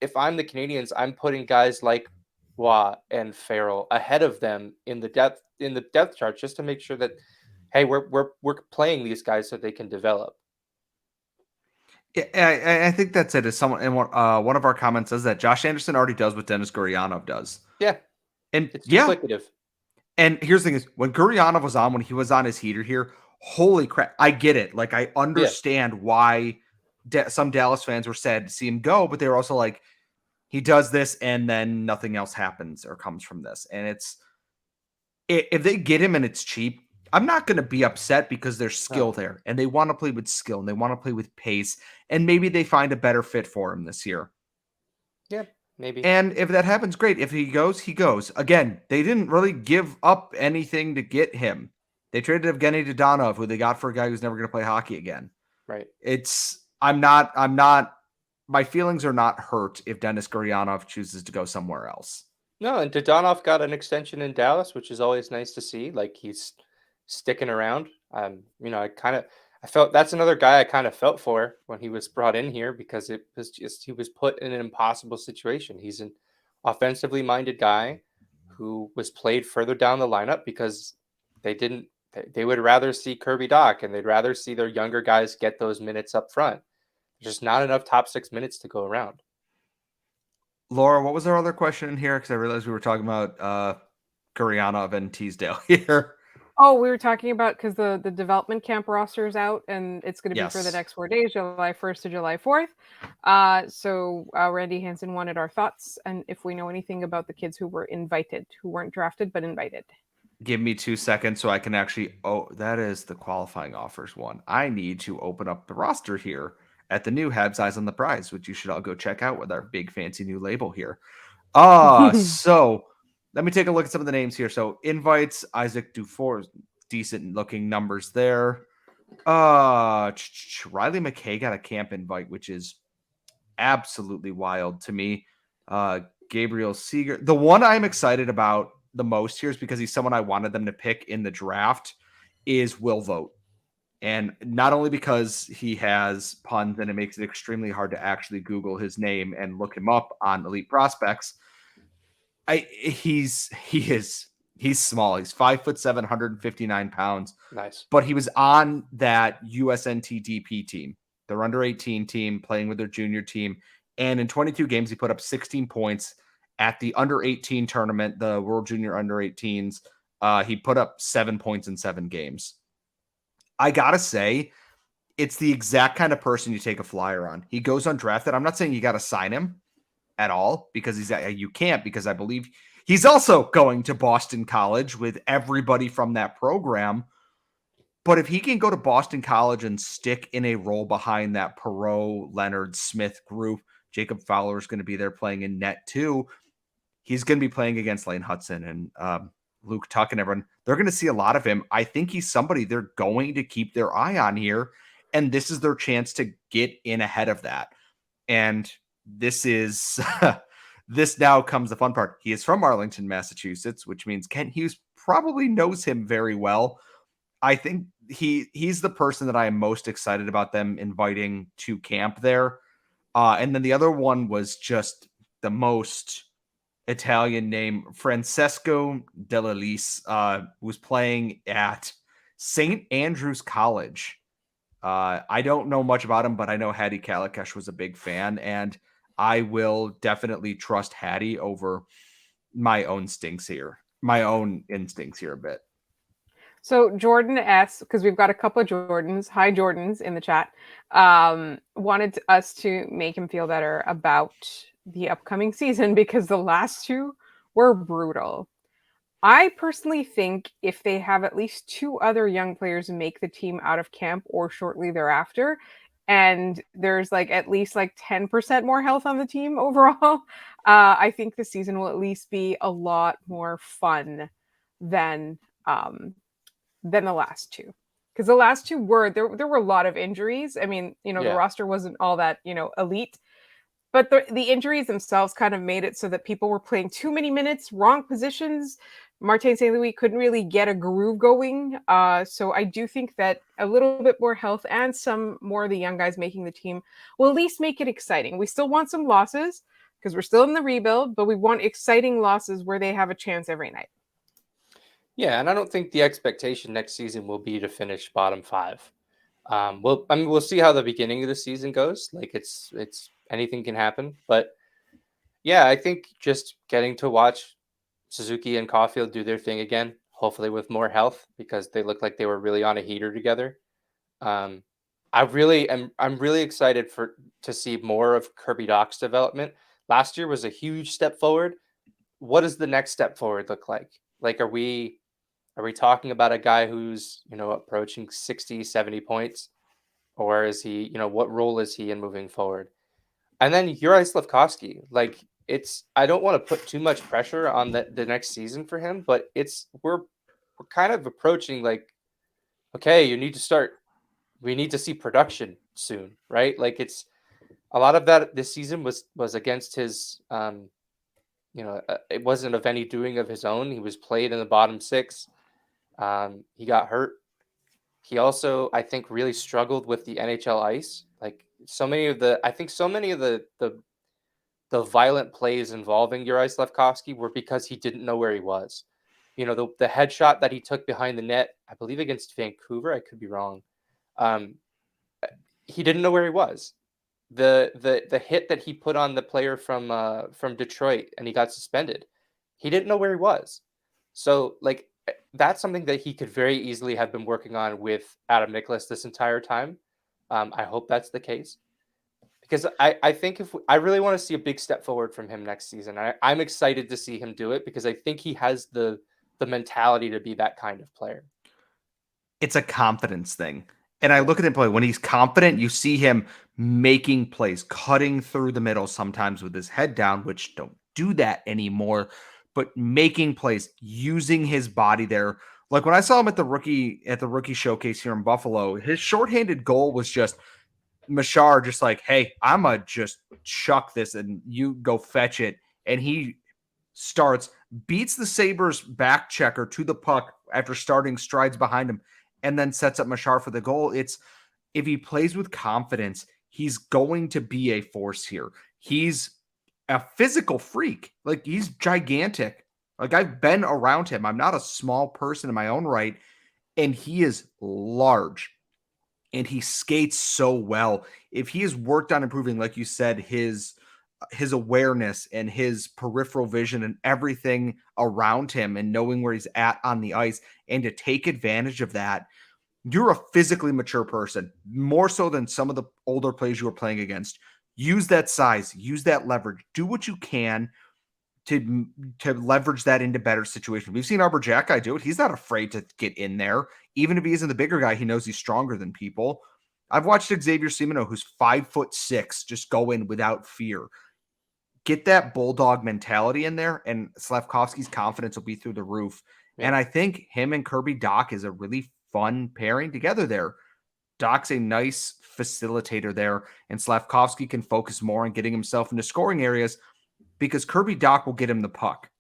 if I'm the Canadiens, I'm putting guys like Waugh and Farrell ahead of them in the depth chart, just to make sure that, hey, we're playing these guys so they can develop. Yeah, I think that's it. As someone, and one of our comments says that Josh Anderson already does what Denis Gurianov does. Yeah, and it's duplicative. And here's the thing: is when Gurianov was on, when he was on his heater here, holy crap! I get it. Like, I understand why some Dallas fans were sad to see him go, but they were also like, he does this and then nothing else happens or comes from this. And if they get him and it's cheap, I'm not going to be upset because there's skill there and they want to play with skill and they want to play with pace, and maybe they find a better fit for him this year. Yeah, maybe. And if that happens, great. If he goes, he goes. Again, they didn't really give up anything to get him. They traded Evgeny Dodonov, who they got for a guy who's never going to play hockey again. Right. I'm not, my feelings are not hurt if Denis Gurianov chooses to go somewhere else. No, and Dodonov got an extension in Dallas, which is always nice to see. Like, he's sticking around. I felt that's another guy I kind of felt for when he was brought in here, because it was just, he was put in an impossible situation. He's an offensively minded guy who was played further down the lineup because they would rather see Kirby Dach, and they'd rather see their younger guys get those minutes up front. There's just not enough top six minutes to go around. Laura, what was our other question in here? Because I realized we were talking about Gurianov and Teasdale here. Oh, we were talking about, because the development camp roster is out, and it's going to be for the next 4 days, July 1st to July 4th. So Randy Hansen wanted our thoughts, and if we know anything about the kids who were invited, who weren't drafted, but invited. Give me 2 seconds so I can actually... Oh, that is the qualifying offers one. I need to open up the roster here at the new Habs Eyes on the Prize, which you should all go check out with our big fancy new label here. So... let me take a look at some of the names here. So invites, Isaac Dufour, decent looking numbers there. Riley McKay got a camp invite, which is absolutely wild to me. Gabriel Seeger. The one I'm excited about the most here is because he's someone I wanted them to pick in the draft is Will Vogt. And not only because he has puns and it makes it extremely hard to actually Google his name and look him up on Elite Prospects. He's small. He's 5'7", 159 pounds. Nice. But he was on that USNTDP team, their under 18 team, playing with their junior team. And in 22 games, he put up 16 points at the under 18 tournament, the World Junior Under 18s. He put up 7 points in 7 games. I gotta say, it's the exact kind of person you take a flyer on. He goes undrafted. I'm not saying you got to sign him at all because you can't, because I believe he's also going to Boston College with everybody from that program. But if he can go to Boston College and stick in a role behind that Perreault, Leonard, Smith group, Jacob Fowler is going to be there playing in net too. He's going to be playing against Lane Hudson and Luke Tuck and everyone. They're going to see a lot of him. I think he's somebody they're going to keep their eye on here. And this is their chance to get in ahead of that. And this is this now comes the fun part. He is from Arlington, Massachusetts, which means Kent Hughes probably knows him very well. I think he's the person that I am most excited about them inviting to camp there. And then the other one was just the most Italian name, Francesco Dell'Elise, who's playing at St. Andrews College. I don't know much about him, but I know Hattie Kalakash was a big fan, and I will definitely trust Hattie over my own instincts here a bit. So Jordan S, because we've got a couple of Jordans, hi Jordans in the chat, wanted us to make him feel better about the upcoming season because the last two were brutal. I personally think if they have at least 2 other young players make the team out of camp or shortly thereafter, and there's at least 10% more health on the team overall, I think the season will at least be a lot more fun than the last two. Because the last two there were a lot of injuries. I mean, the roster wasn't all that, elite. But the injuries themselves kind of made it so that people were playing too many minutes, wrong positions. Martin St. Louis couldn't really get a groove going. So I do think that a little bit more health and some more of the young guys making the team will at least make it exciting. We still want some losses because we're still in the rebuild, but we want exciting losses where they have a chance every night. Yeah, and I don't think the expectation next season will be to finish bottom 5. We'll see how the beginning of the season goes. It's anything can happen, but yeah, I think just getting to watch Suzuki and Caulfield do their thing again, hopefully with more health, because they look like they were really on a heater together. I'm really excited to see more of Kirby Dach's development. Last year was a huge step forward. What does the next step forward look like? Are we talking about a guy who's, approaching 60, 70 points? Or is he, what role is he in moving forward? And then Juraj Slafkovsky, I don't want to put too much pressure on the next season for him, but we're kind of approaching okay, we need to see production soon, right? It's a lot of that this season was against his, it wasn't of any doing of his own. He was played in the bottom 6. He got hurt. He also, I think, really struggled with the NHL ice. So many of the violent plays involving Juraj Slafkovsky were because he didn't know where he was. The headshot that he took behind the net, I believe against Vancouver, I could be wrong. He didn't know where he was. The hit that he put on the player from Detroit and he got suspended, he didn't know where he was. So that's something that he could very easily have been working on with Adam Nicholas this entire time. I hope that's the case, because I think I really want to see a big step forward from him next season. I'm excited to see him do it because I think he has the mentality to be that kind of player. It's a confidence thing. And I look at him play. When he's confident, you see him making plays, cutting through the middle sometimes with his head down, which don't do that anymore, but making plays, using his body there. Like when I saw him at the rookie showcase here in Buffalo, his shorthanded goal was just Machar just hey, I'm going to just chuck this and you go fetch it. And he beats the Sabres back checker to the puck after starting strides behind him and then sets up Machar for the goal. It's if he plays with confidence, he's going to be a force here. He's a physical freak. Like, he's gigantic. Like, I've been around him. I'm not a small person in my own right, and he is large. And he skates so well. If he has worked on improving, like you said, his awareness and his peripheral vision and everything around him and knowing where he's at on the ice, and to take advantage of that, you're a physically mature person, more so than some of the older players you are playing against. Use that size, use that leverage, do what you can to leverage that into better situations. We've seen Arbor Jack do it. He's not afraid to get in there. Even if he isn't the bigger guy, he knows he's stronger than people. I've watched Xavier Simoneau, who's 5'6", just go in without fear. Get that bulldog mentality in there, and Slavkovsky's confidence will be through the roof. Yeah. And I think him and Kirby Dach is a really fun pairing together there. Dach's a nice facilitator there, and Slavkovsky can focus more on getting himself into scoring areas because Kirby Dach will get him the puck.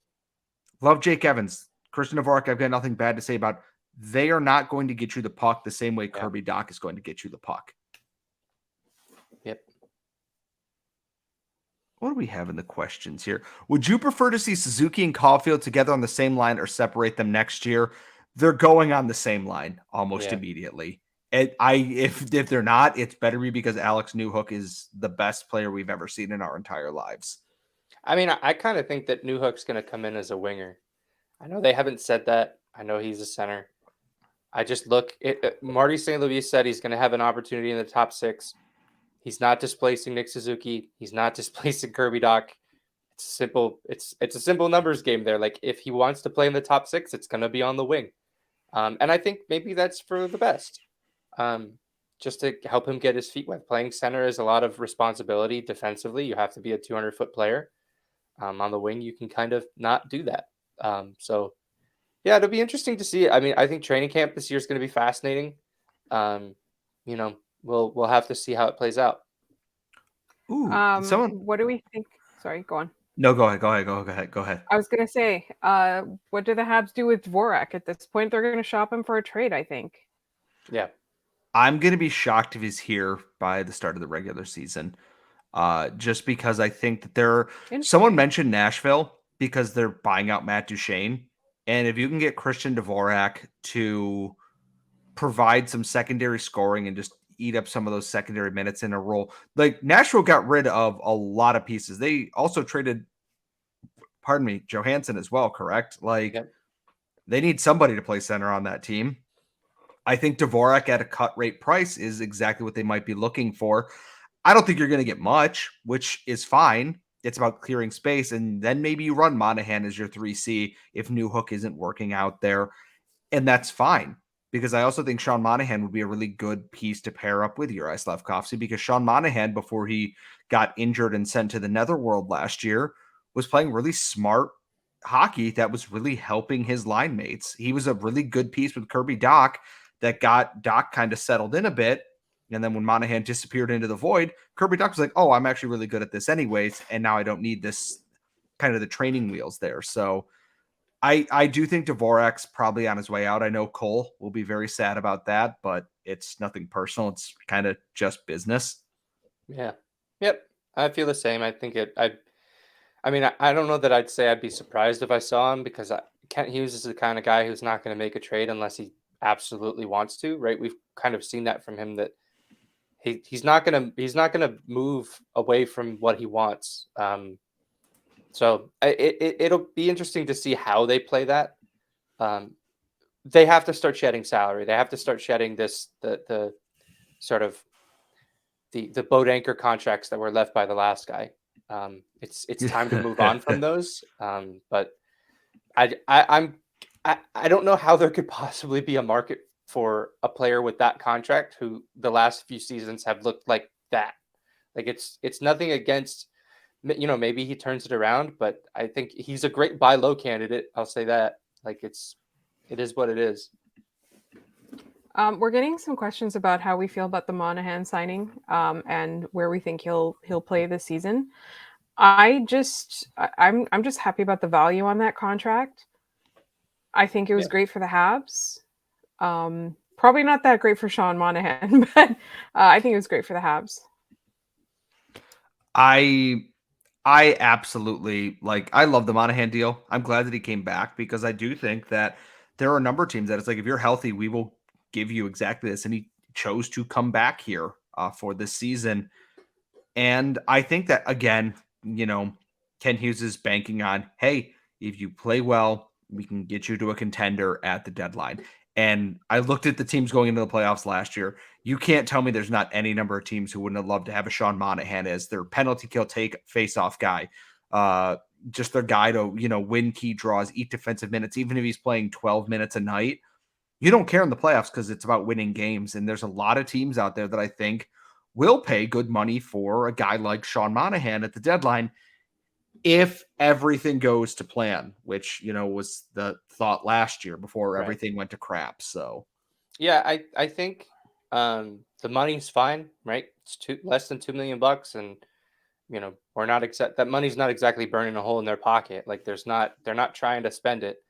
Love Jake Evans. Christian Dvorak, I've got nothing bad to say about. They are not going to get you the puck the same way Kirby Dach is going to get you the puck. Yep. What do we have in the questions here? Would you prefer to see Suzuki and Caulfield together on the same line or separate them next year? They're going on the same line almost immediately. If they're not, it's better be because Alex Newhook is the best player we've ever seen in our entire lives. I mean, I kind of think that Newhook's going to come in as a winger. I know they haven't said that. I know he's a center. I just look – Marty St. Louis said he's going to have an opportunity in the top 6. He's not displacing Nick Suzuki. He's not displacing Kirby Dach. It's simple. It's a simple numbers game there. Like, if he wants to play in the top 6, it's going to be on the wing. And I think maybe that's for the best. Just to help him get his feet wet. Playing center is a lot of responsibility defensively. You have to be a 200-foot player. On the wing, you can kind of not do that. So, yeah, it'll be interesting to see. I mean, I think training camp this year is going to be fascinating. We'll have to see how it plays out. Ooh, what do we think? Sorry, go on. No, go ahead. I was going to say, what do the Habs do with Dvorak at this point? They're going to shop him for a trade, I think. Yeah. I'm going to be shocked if he's here by the start of the regular season. Just because I think that someone mentioned Nashville because they're buying out Matt Duchene. And if you can get Christian Dvorak to provide some secondary scoring and just eat up some of those secondary minutes in a role, like Nashville got rid of a lot of pieces. They also traded, Johansson as well, correct? Like, They need somebody to play center on that team. I think Dvorak at a cut rate price is exactly what they might be looking for. I don't think you're going to get much, which is fine. It's about clearing space. And then maybe you run Monahan as your 3C if Newhook isn't working out there. And that's fine. Because I also think Sean Monahan would be a really good piece to pair up with Juraj Slavkovsky, because Sean Monahan, before he got injured and sent to the netherworld last year, was playing really smart hockey that was really helping his line mates. He was a really good piece with Kirby Dach that got Dach kind of settled in a bit. And then when Monahan disappeared into the void, Kirby Dach was like, oh, I'm actually really good at this anyways. And now I don't need this kind of the training wheels there. So I do think Dvorak's probably on his way out. I know Cole will be very sad about that, but it's nothing personal. It's kind of just business. Yeah. Yep. I feel the same. I think I don't know that I'd say I'd be surprised if I saw him, because Kent Hughes is the kind of guy who's not going to make a trade unless he absolutely wants to, right? We've kind of seen that from him, that he's not gonna move away from what he wants. So it'll be interesting to see how they play that. They have to start shedding salary. They have to start shedding the sort of the boat anchor contracts that were left by the last guy. It's time to move on from those. But I don't know how there could possibly be a market for a player with that contract who the last few seasons have looked like that. Like, it's nothing against, maybe he turns it around, but I think he's a great buy low candidate. I'll say that. Like, it is what it is. We're getting some questions about how we feel about the Monahan signing, and where we think he'll play this season. I'm just happy about the value on that contract. I think it was great for the Habs. Probably not that great for Sean Monahan, but I think it was great for the Habs. I absolutely I love the Monahan deal. I'm glad that he came back because I do think that there are a number of teams that it's like, if you're healthy, we will give you exactly this. And he chose to come back here for this season. And I think that, again, Ken Hughes is banking on, hey, if you play well, we can get you to a contender at the deadline. And I looked at the teams going into the playoffs last year. You can't tell me there's not any number of teams who wouldn't have loved to have a Sean Monahan as their penalty kill take face-off guy. Just their guy to, win key draws, eat defensive minutes, even if he's playing 12 minutes a night. You don't care in the playoffs because it's about winning games. And there's a lot of teams out there that I think will pay good money for a guy like Sean Monahan at the deadline if everything goes to plan, which, was the thought last year before everything went to crap. So, yeah, I think the money's fine, right? It's less than $2 million, and we're not that money's not exactly burning a hole in their pocket. Like they're not trying to spend it.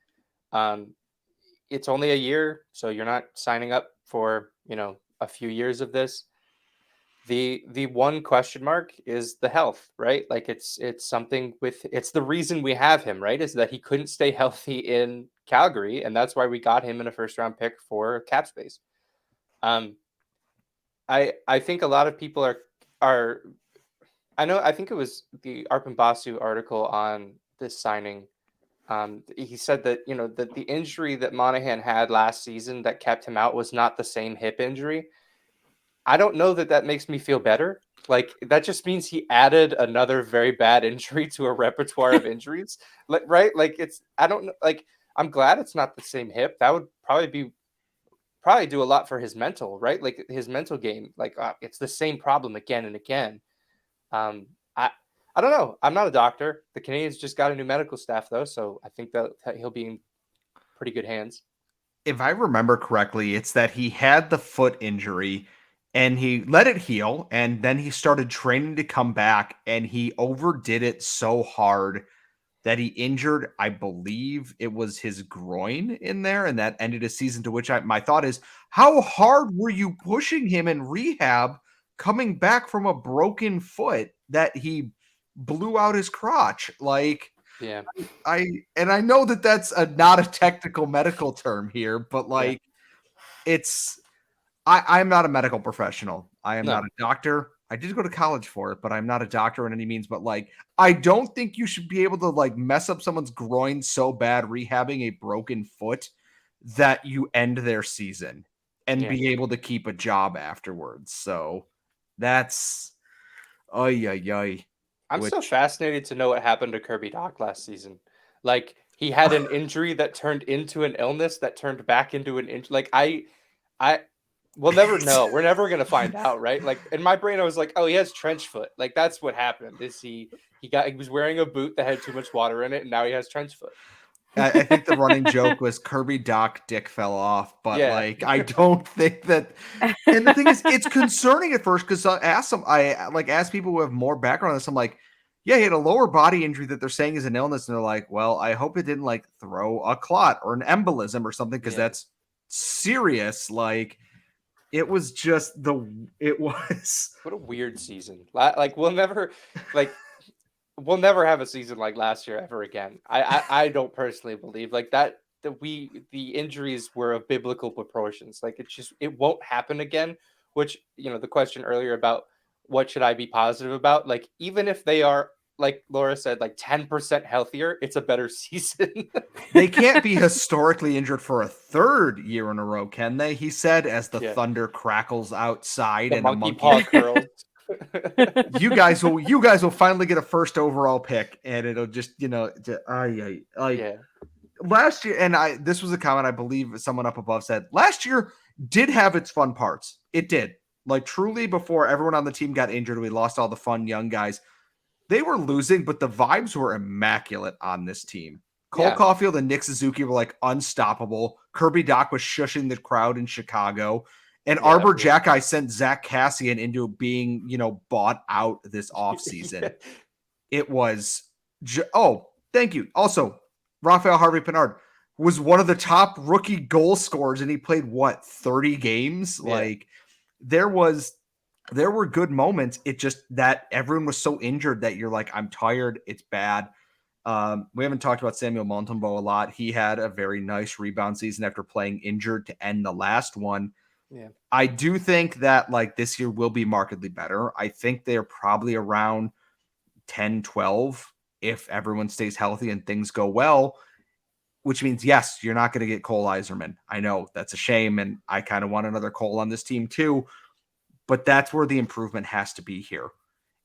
It's only a year, so you're not signing up for a few years of this. The one question mark is the health, right? Like it's something it's the reason we have him, right? Is that he couldn't stay healthy in Calgary, and that's why we got him in a first round pick for cap space. I think a lot of people are I think it was the Arpon Basu article on this signing. He said that that the injury that Monahan had last season that kept him out was not the same hip injury. I don't know that makes me feel better. Like that just means he added another very bad injury to a repertoire of injuries. Right? Like I don't know. Like I'm glad it's not the same hip. That would probably do a lot for his mental, right? Like his mental game. Like it's the same problem again and again. I don't know. I'm not a doctor. The Canadiens just got a new medical staff though, so I think that he'll be in pretty good hands. If I remember correctly, it's that he had the foot injury and he let it heal, and then he started training to come back, and he overdid it so hard that he injured, I believe it was his groin in there, and that ended a season, to which my thought is, how hard were you pushing him in rehab coming back from a broken foot that he blew out his crotch? Like, yeah, I know that that's not a technical medical term here, but I'm not a medical professional. I am not a doctor. I did go to college for it, but I'm not a doctor in any means. But I don't think you should be able to mess up someone's groin so bad rehabbing a broken foot that you end their season and be able to keep a job afterwards. So that's I'm so fascinated to know what happened to Kirby Dach last season. Like he had an injury that turned into an illness that turned back into an injury. Like we'll never know. We're never gonna find out, right? Like in my brain, I was like, oh, he has trench foot. Like that's what happened. Is he was wearing a boot that had too much water in it, and now he has trench foot. I think the running joke was Kirby Dach dick fell off, but I don't think that. And the thing is, it's concerning at first because I asked people who have more background on this. I'm like, yeah, he had a lower body injury that they're saying is an illness, and they're like, well, I hope it didn't throw a clot or an embolism or something because that's serious. It was just what a weird season. Like we'll never have a season like last year ever again. I don't personally believe that the injuries were of biblical proportions. Like it won't happen again. Which the question earlier about what should I be positive about? Like even if they are, like Laura said, 10% healthier, it's a better season. They can't be historically injured for a third year in a row, can they? He said as the thunder crackles outside and a monkey paw curls. You guys will finally get a first overall pick, and it'll just last year. And this was a comment I believe someone up above said last year did have its fun parts. It did. Truly, before everyone on the team got injured, we lost all the fun young guys. They were losing, but the vibes were immaculate on this team. Cole Caulfield and Nick Suzuki were unstoppable. Kirby Dach was shushing the crowd in Chicago. And Arbor Jacki sent Zach Cassian into being, bought out this offseason. It was, thank you. Also, Raphael Harvey-Pinard. was one of the top rookie goal scorers, and he played 30 games. Yeah. Like there were good moments. It just that everyone was so injured that you're like, I'm tired. It's bad. We haven't talked about Samuel Montembeault a lot. He had a very nice rebound season after playing injured to end the last one. Yeah. I do think that like this year will be markedly better. I think they're probably around 10, 12 if everyone stays healthy and things go well, which means, yes, you're not going to get Cole Iserman. I know that's a shame, and I kind of want another Cole on this team too, but that's where the improvement has to be here.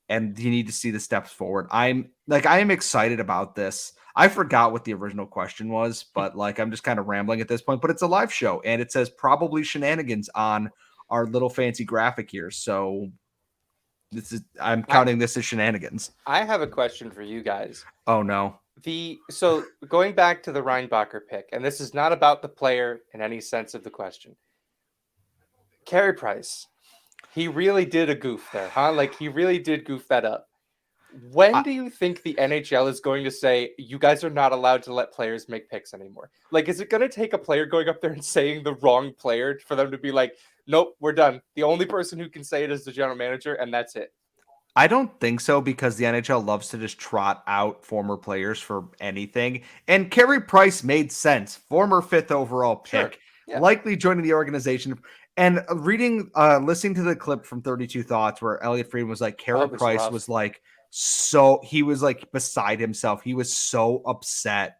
And you need to see the steps forward. I am excited about this. I forgot what the original question was, but like I'm just kind of rambling at this point, but it's a live show and it says probably shenanigans on our little fancy graphic here. So I'm counting this as shenanigans. I have a question for you guys. Oh no. So going back to the Reinbacher pick, and this is not about the player in any sense of the question. Carey Price, he really did a goof there, huh? Like he really did goof that up. When do you think the NHL is going to say, you guys are not allowed to let players make picks anymore? Like, is it going to take a player going up there and saying the wrong player for them to be like, nope, we're done. The only person who can say it is the general manager, and that's it. I don't think so because the NHL loves to just trot out former players for anything. And Carey Price made sense. Former 5th overall pick, likely joining the organization. And listening to the clip from 32 Thoughts where Elliot Friedman was like, Carey Price was like, he was like beside himself. He was so upset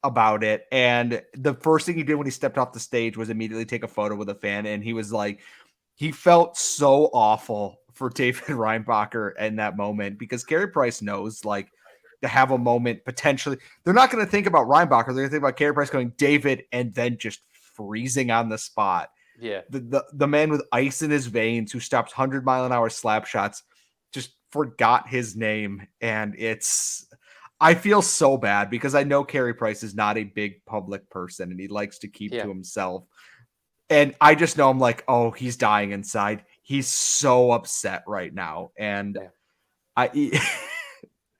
about it. And the first thing he did when he stepped off the stage was immediately take a photo with a fan. And he was like, he felt so awful for David Reinbacher in that moment because Carey Price knows like to have a moment potentially. They're not going to think about Reinbacher. They're going to think about Carey Price going David and then just freezing on the spot. Yeah. The man with ice in his veins who stops 100-mile-an-hour slap shots just forgot his name. And I feel so bad because I know Carey Price is not a big public person and he likes to keep to himself. And I just know I'm like, oh, he's dying inside. He's so upset right now. And I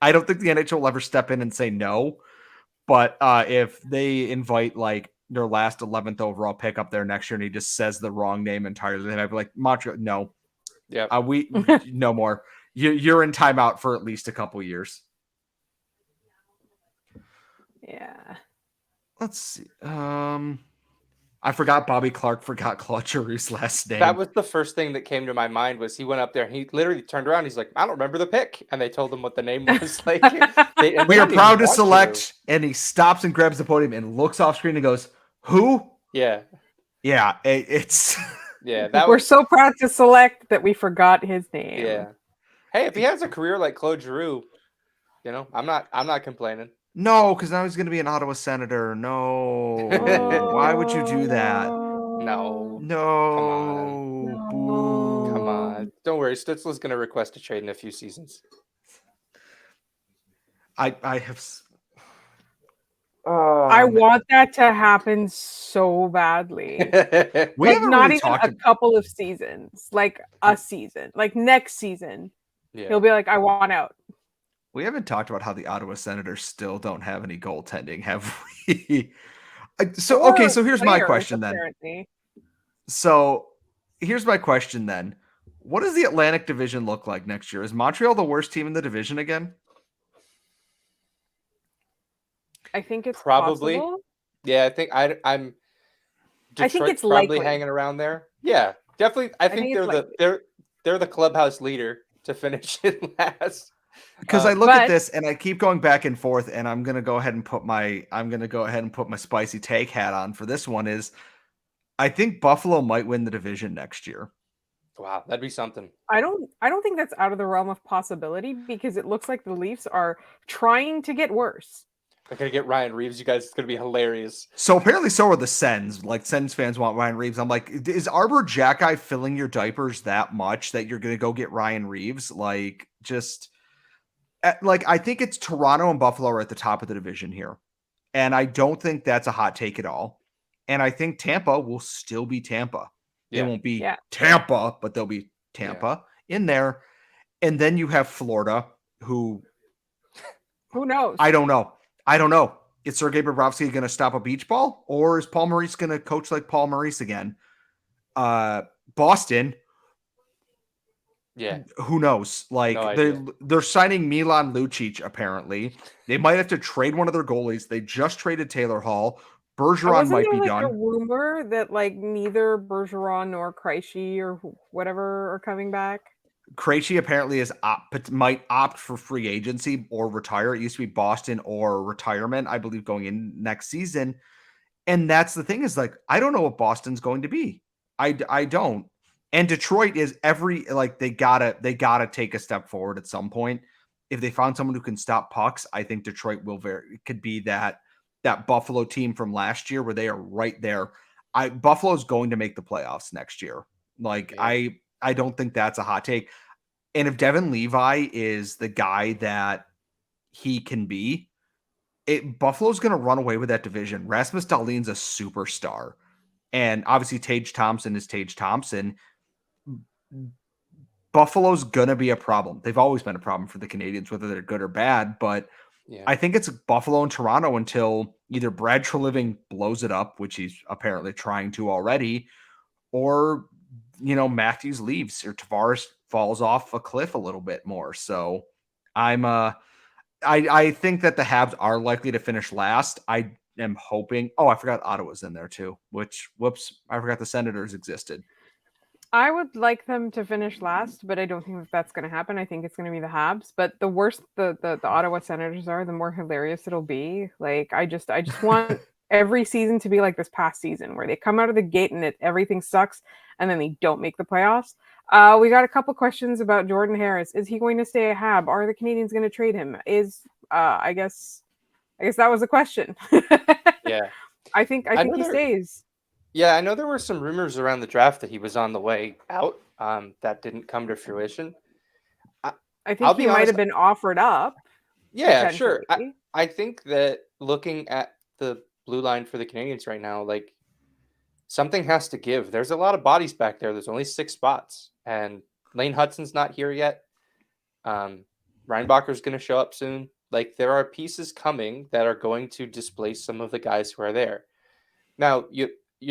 don't think the NHL will ever step in and say no. But if they invite like their last 11th overall pick up there next year and he just says the wrong name entirely, then I'd be like, Montreal, no. Yeah. We no more. You're in timeout for at least a couple years. Yeah. Let's see. I forgot Bobby Clark forgot Claude Giroux's last name. That was the first thing that came to my mind was he went up there and he literally turned around. He's like, I don't remember the pick. And they told him what the name was. Like, we are proud to select. And he stops and grabs the podium and looks off screen and goes, who? Yeah. Yeah. It's. Yeah. We're so proud to select that we forgot his name. Yeah. Hey, if he has a career like Claude Giroux, I'm not complaining. No, because now he's going to be an Ottawa Senator. No. Why would you do that? No. Come on. Don't worry. Stützle's going to request a trade in a few seasons. I have... I want that to happen so badly. We like haven't not really even a couple of seasons, like a season, like next season. He'll be like, I want out. We haven't talked about how the Ottawa Senators still don't have any goaltending, have we? So here's my question then. So here's my question then. What does the Atlantic Division look like next year? Is Montreal the worst team in the division again? I think it's probably possible. Yeah, I think I'm. Detroit's I think it's probably likely. Hanging around there. Yeah, definitely. I think they're the clubhouse leader to finish in last. Because I look at this and I keep going back and forth, and I'm gonna go ahead and put my spicy take hat on for this one. Is I think Buffalo might win the division next year. Wow, that'd be something. I don't think that's out of the realm of possibility because it looks like the Leafs are trying to get worse. They're gonna get Ryan Reeves. You guys, it's gonna be hilarious. So apparently, so are the Sens. Like Sens fans want Ryan Reeves. I'm like, is Arbor Jackeye filling your diapers that much that you're gonna go get Ryan Reeves? Like, just. Like, I think it's Toronto and Buffalo are at the top of the division here. And I don't think that's a hot take at all. And I think Tampa will still be Tampa. It won't be Tampa, but they'll be Tampa in there. And then you have Florida, who knows? I don't know. is Sergei Bobrovsky going to stop a beach ball, or is Paul Maurice going to coach like Paul Maurice again? Boston, Yeah, who knows? no Like idea. they're signing Milan Lucic. Apparently, they might have to trade one of their goalies. They just traded Taylor Hall. Bergeron Wasn't might there be like a done. rumor that like neither Bergeron nor Krejci or whatever are coming back? Krejci apparently might opt for free agency or retire. It used to be Boston or retirement, I believe, going in next season. And that's the thing is like, I don't know what Boston's going to be. I don't. And Detroit is they gotta take a step forward at some point. If they found someone who can stop pucks, I think Detroit could be that Buffalo team from last year where they are right there. Buffalo's going to make the playoffs next year. Like Yeah. I don't think that's a hot take. And if Devin Levi is the guy that he can be, Buffalo's going to run away with that division. Rasmus Dahlin's a superstar. And obviously Tage Thompson is Tage Thompson. Buffalo's going to be a problem. They've always been a problem for the Canadiens, whether they're good or bad. But Yeah. I think it's Buffalo and Toronto until either Brad Treliving blows it up, which he's apparently trying to already, or, Matthews leaves or Tavares falls off a cliff a little bit more. So I think that the Habs are likely to finish last. I am hoping. Oh, I forgot Ottawa's in there too. Whoops, I forgot the Senators existed. I would like them to finish last, but I don't think that's going to happen. I think it's going to be the Habs. But the worse the Ottawa Senators are, the more hilarious it'll be. Like I just want every season to be like this past season, where they come out of the gate and everything sucks, and then they don't make the playoffs. We got a couple questions about Jordan Harris. Is he going to stay a Hab? Are the Canadiens going to trade him? I guess that was the question. Yeah. I think he stays. Yeah, I know there were some rumors around the draft that he was on the way out. That didn't come to fruition. I I'll think be he might honest. have been offered up. Yeah, sure. Potentially. I think that looking at the blue line for the Canadiens right now, like something has to give. There's a lot of bodies back there. There's only 6 spots, and Lane Hudson's not here yet. Reinbacher's going to show up soon. Like there are pieces coming that are going to displace some of the guys who are there. Now,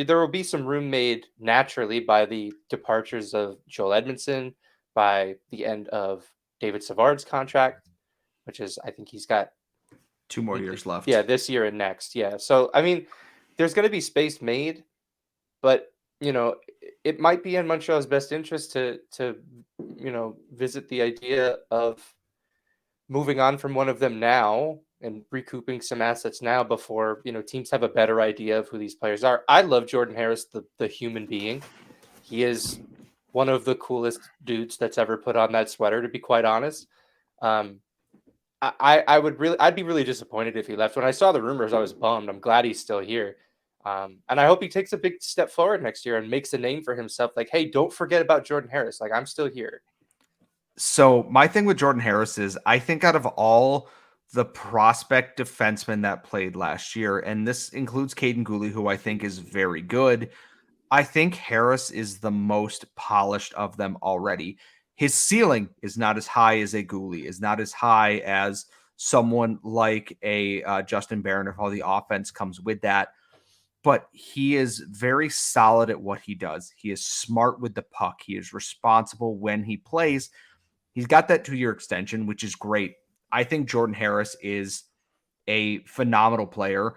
there will be some room made naturally by the departures of Joel Edmondson, by the end of David Savard's contract, which is, I think he's got 2 more years left. Yeah, this year and next. Yeah. So, I mean, there's going to be space made, but, it might be in Montreal's best interest to visit the idea of moving on from one of them now and recouping some assets now before, teams have a better idea of who these players are. I love Jordan Harris, the human being. He is one of the coolest dudes that's ever put on that sweater, to be quite honest. I'd be really disappointed if he left. When I saw the rumors, I was bummed. I'm glad he's still here. And I hope he takes a big step forward next year and makes a name for himself. Like, hey, don't forget about Jordan Harris. Like, I'm still here. So my thing with Jordan Harris is I think out of all the prospect defensemen that played last year, and this includes Caden Gooley, who I think is very good, I think Harris is the most polished of them already. His ceiling is not as high as a Gooley, is not as high as someone like a Justin Barron, if all the offense comes with that. But he is very solid at what he does. He is smart with the puck. He is responsible when he plays. He's got that 2-year extension, which is great. I think Jordan Harris is a phenomenal player.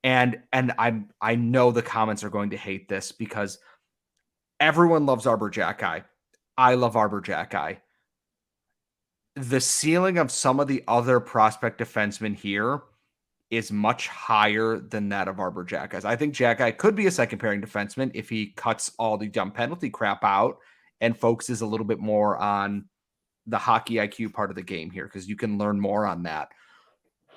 And I know the comments are going to hate this because everyone loves Arbor Jack Guy. I love Arbor Jack Guy. The ceiling of some of the other prospect defensemen here is much higher than that of Arbor Jack Guys. I think Jack Guy could be a second pairing defenseman if he cuts all the dumb penalty crap out and focuses a little bit more on the hockey IQ part of the game here, because you can learn more on that.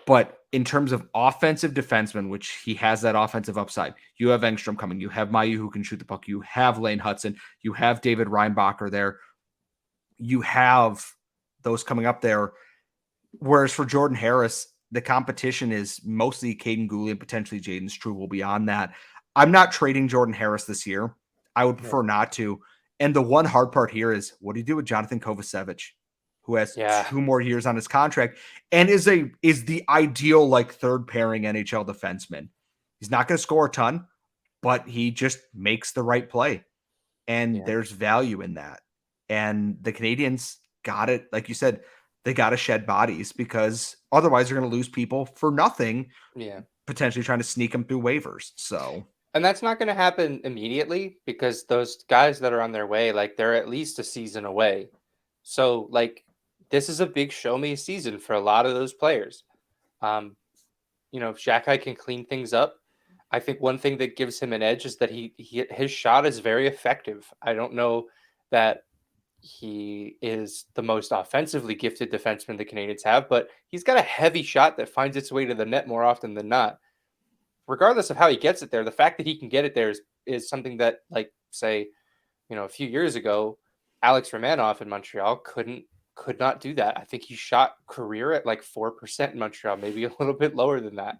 But in terms of offensive defensemen, which he has that offensive upside, you have Engstrom coming, you have Mayu who can shoot the puck, you have Lane Hudson, you have David Reinbacher there, you have those coming up there. Whereas for Jordan Harris, the competition is mostly Caden Gooley and potentially Jaden Struble beyond that. I'm not trading Jordan Harris this year. I would prefer not to. And the one hard part here is, what do you do with Jonathan Kovacevic, who has Yeah. 2 more years on his contract and is the ideal like third pairing NHL defenseman. He's not going to score a ton, but he just makes the right play. And there's value in that. And the Canadiens got it. Like you said, they got to shed bodies because otherwise they're going to lose people for nothing. Yeah. Potentially trying to sneak them through waivers. So, and that's not going to happen immediately because those guys that are on their way, like they're at least a season away. So like this is a big show me season for a lot of those players. If Xhekaj can clean things up, I think one thing that gives him an edge is that his shot is very effective. I don't know that he is the most offensively gifted defenseman the Canadiens have, but he's got a heavy shot that finds its way to the net more often than not. Regardless of how he gets it there, the fact that he can get it there is something that, like, say, a few years ago, Alex Romanov in Montreal could not do that. I think he shot career at like 4% in Montreal, maybe a little bit lower than that.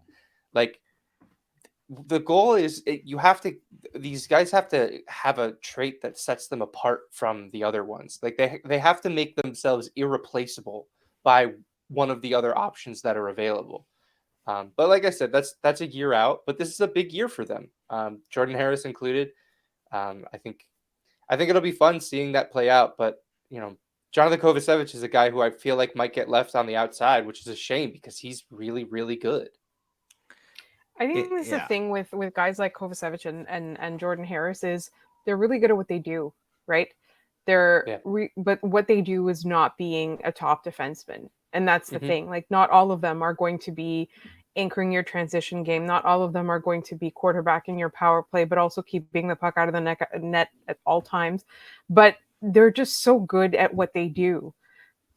Like, the goal is these guys have to have a trait that sets them apart from the other ones. Like they have to make themselves irreplaceable by one of the other options that are available. But like I said, that's a year out, but this is a big year for them. Jordan Harris included. I think it'll be fun seeing that play out, but Jonathan Kovacevic is a guy who I feel like might get left on the outside, which is a shame because he's really, really good. I think this is the thing with guys like Kovacevic and Jordan Harris is they're really good at what they do, right? But what they do is not being a top defenseman. And that's the thing. Like, not all of them are going to be anchoring your transition game. Not all of them are going to be quarterbacking your power play, but also keeping the puck out of the net at all times. But they're just so good at what they do,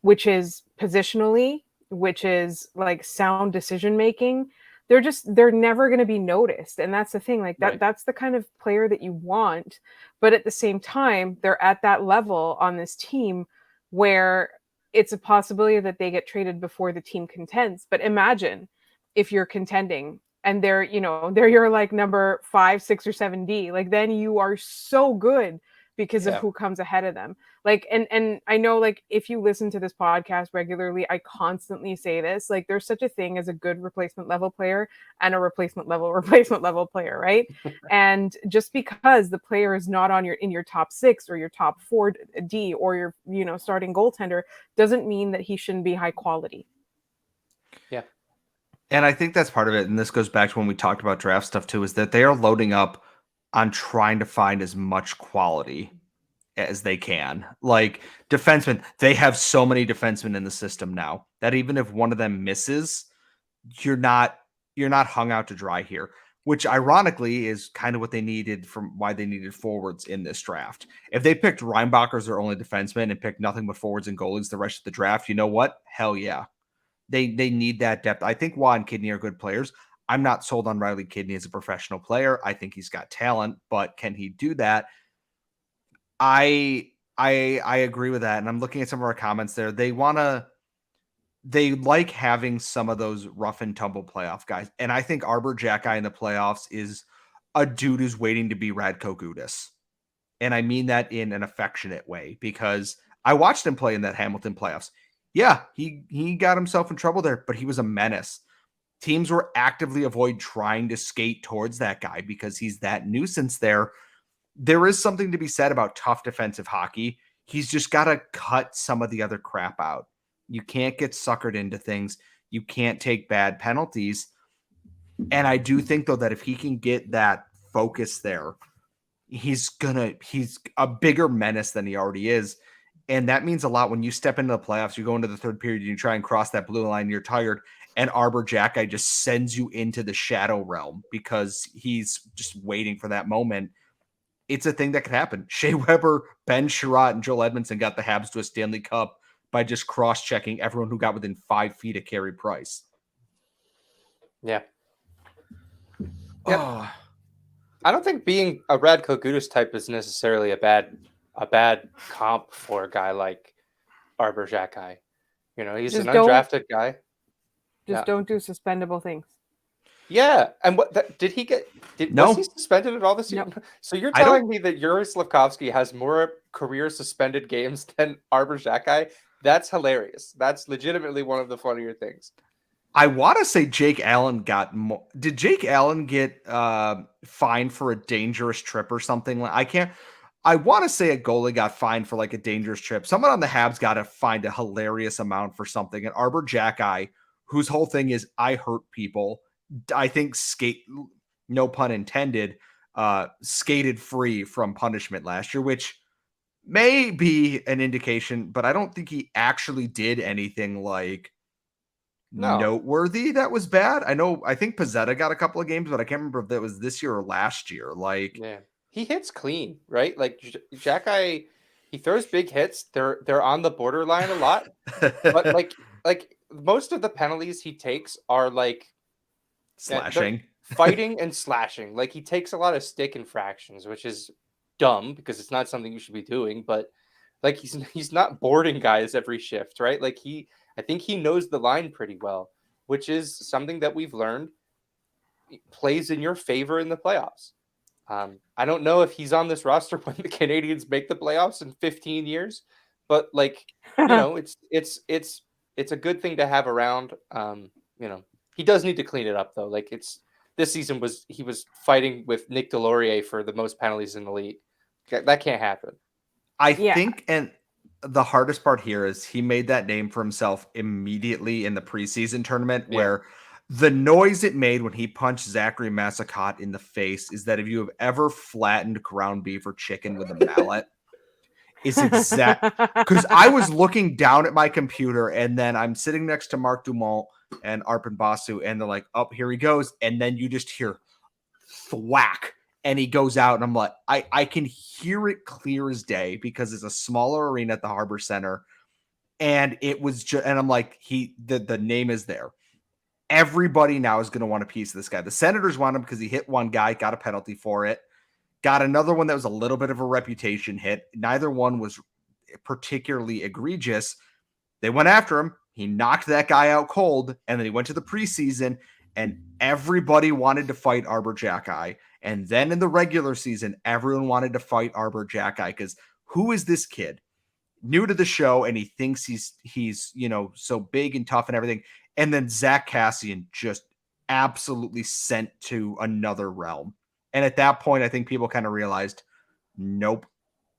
which is positionally, which is like sound decision making. They're never going to be noticed. And that's the thing, like that's the kind of player that you want. But at the same time, they're at that level on this team where it's a possibility that they get traded before the team contends. But imagine if you're contending and they're your like number 5, 6, or 7D, like then you are so good because of who comes ahead of them. Like, and I know, like, if you listen to this podcast regularly, I constantly say this, like, there's such a thing as a good replacement level player and a replacement level player, right? And just because the player is not in your top 6 or your top 4D or your, starting goaltender doesn't mean that he shouldn't be high quality. Yeah. And I think that's part of it. And this goes back to when we talked about draft stuff too, is that they are loading up on trying to find as much quality as they can. Like defensemen, they have so many defensemen in the system now that even if one of them misses, you're not hung out to dry here, which ironically is kind of what they needed from why they needed forwards in this draft. If they picked Reinbacher as their only defenseman and picked nothing but forwards and goalies the rest of the draft, you know what? Hell yeah. They need that depth. I think Waugh and Kidney are good players. I'm not sold on Riley Kidney as a professional player. I think he's got talent, but can he do that? I agree with that. And I'm looking at some of our comments there. They like having some of those rough and tumble playoff guys. And I think Arbor Xhekaj in the playoffs is a dude who's waiting to be Radko Gudas. And I mean that in an affectionate way because I watched him play in that Hamilton playoffs. Yeah, he got himself in trouble there, but he was a menace. Teams were actively avoid trying to skate towards that guy because he's that nuisance there. There is something to be said about tough defensive hockey. He's just got to cut some of the other crap out. You can't get suckered into things. You can't take bad penalties. And I do think, though, that if he can get that focus there, he's a bigger menace than he already is. And that means a lot when you step into the playoffs, you go into the third period, you try and cross that blue line, you're tired, and Arbor Xhekaj just sends you into the shadow realm because he's just waiting for that moment. It's a thing that could happen. Shea Weber, Ben Sherratt, and Joel Edmondson got the Habs to a Stanley Cup by just cross-checking everyone who got within 5 feet of Carey Price. Yeah. Oh. I don't think being a Radko Gudas type is necessarily a bad comp for a guy like Arbor Xhekaj. He's Just an undrafted guy. Don't do suspendable things. Yeah, and did he get? No. Was he suspended at all this year? No. So you're telling me that Yuri Slafkovsky has more career suspended games than Arbor Xhekaj? That's hilarious. That's legitimately one of the funnier things. I want to say Jake Allen got did Jake Allen get fined for a dangerous trip or something? I want to say a goalie got fined for like a dangerous trip. Someone on the Habs got to find a hilarious amount for something. And Arbor Jackeye, whose whole thing is I hurt people, I think no pun intended, skated free from punishment last year, which may be an indication, but I don't think he actually did anything like noteworthy that was bad. I think Pizzetta got a couple of games, but I can't remember if that was this year or last year. Like, yeah, he hits clean, right? Like Jackeye, he throws big hits. They're on the borderline a lot, but like most of the penalties he takes are like slashing, fighting and slashing. Like he takes a lot of stick infractions, which is dumb because it's not something you should be doing. But like he's not boarding guys every shift, right? Like I think he knows the line pretty well, which is something that we've learned plays in your favor in the playoffs. I don't know if he's on this roster when the Canadiens make the playoffs in 15 years, but like, it's a good thing to have around. He does need to clean it up though. Like this season he was fighting with Nick Delorier for the most penalties in the league. That can't happen. I think, and the hardest part here is he made that name for himself immediately in the preseason tournament where the noise it made when he punched Zachary Massacott in the face is that if you have ever flattened ground beef or chicken with a mallet, it's exact. Because I was looking down at my computer and then I'm sitting next to Mark Dumont and Arpon Basu and they're like, oh, here he goes. And then you just hear thwack and he goes out and I'm like, I can hear it clear as day because it's a smaller arena at the Harbor Center. And it was just, and I'm like, the name is there. Everybody now is going to want a piece of this guy. The Senators want him because he hit one guy, got a penalty for it, got another one that was a little bit of a reputation hit. Neither one was particularly egregious. They went after him. He knocked that guy out cold, and then he went to the preseason, and everybody wanted to fight Arbor Jackeye. And then in the regular season, everyone wanted to fight Arbor Jackeye because who is this kid? New to the show, and he thinks he's so big and tough and everything. And then Zach Kassian just absolutely sent to another realm. And at that point, I think people kind of realized, nope,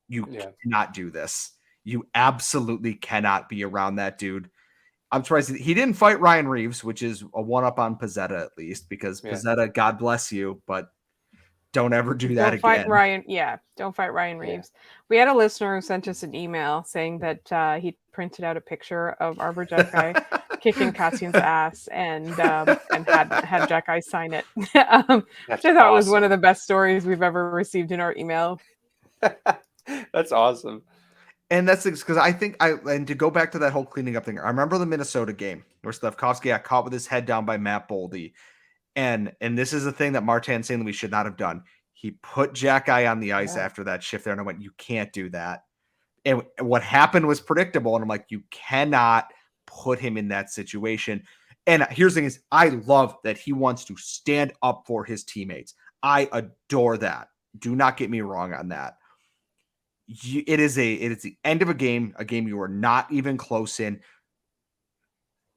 you cannot do this. You absolutely cannot be around that dude. I'm surprised he didn't fight Ryan Reeves, which is a one-up on Pizzetta at least, because Pizzetta, God bless you, but don't ever do that again. Don't fight Ryan Reeves. We had a listener who sent us an email saying that he printed out a picture of Arbor Jackeye kicking Kassian's ass and had Jackeye sign it. Which I thought was one of the best stories we've ever received in our email. That's awesome. And that's because I think and to go back to that whole cleaning up thing, I remember the Minnesota game where Slafkovsky got caught with his head down by Matt Boldy. And this is the thing that Martin St. Louis should not have done. He put Jackeye on the ice after that shift there, and I went, you can't do that. And what happened was predictable, and I'm like, you cannot put him in that situation. And here's the thing is, I love that he wants to stand up for his teammates. I adore that. Do not get me wrong on that. It is the end of a game you are not even close in.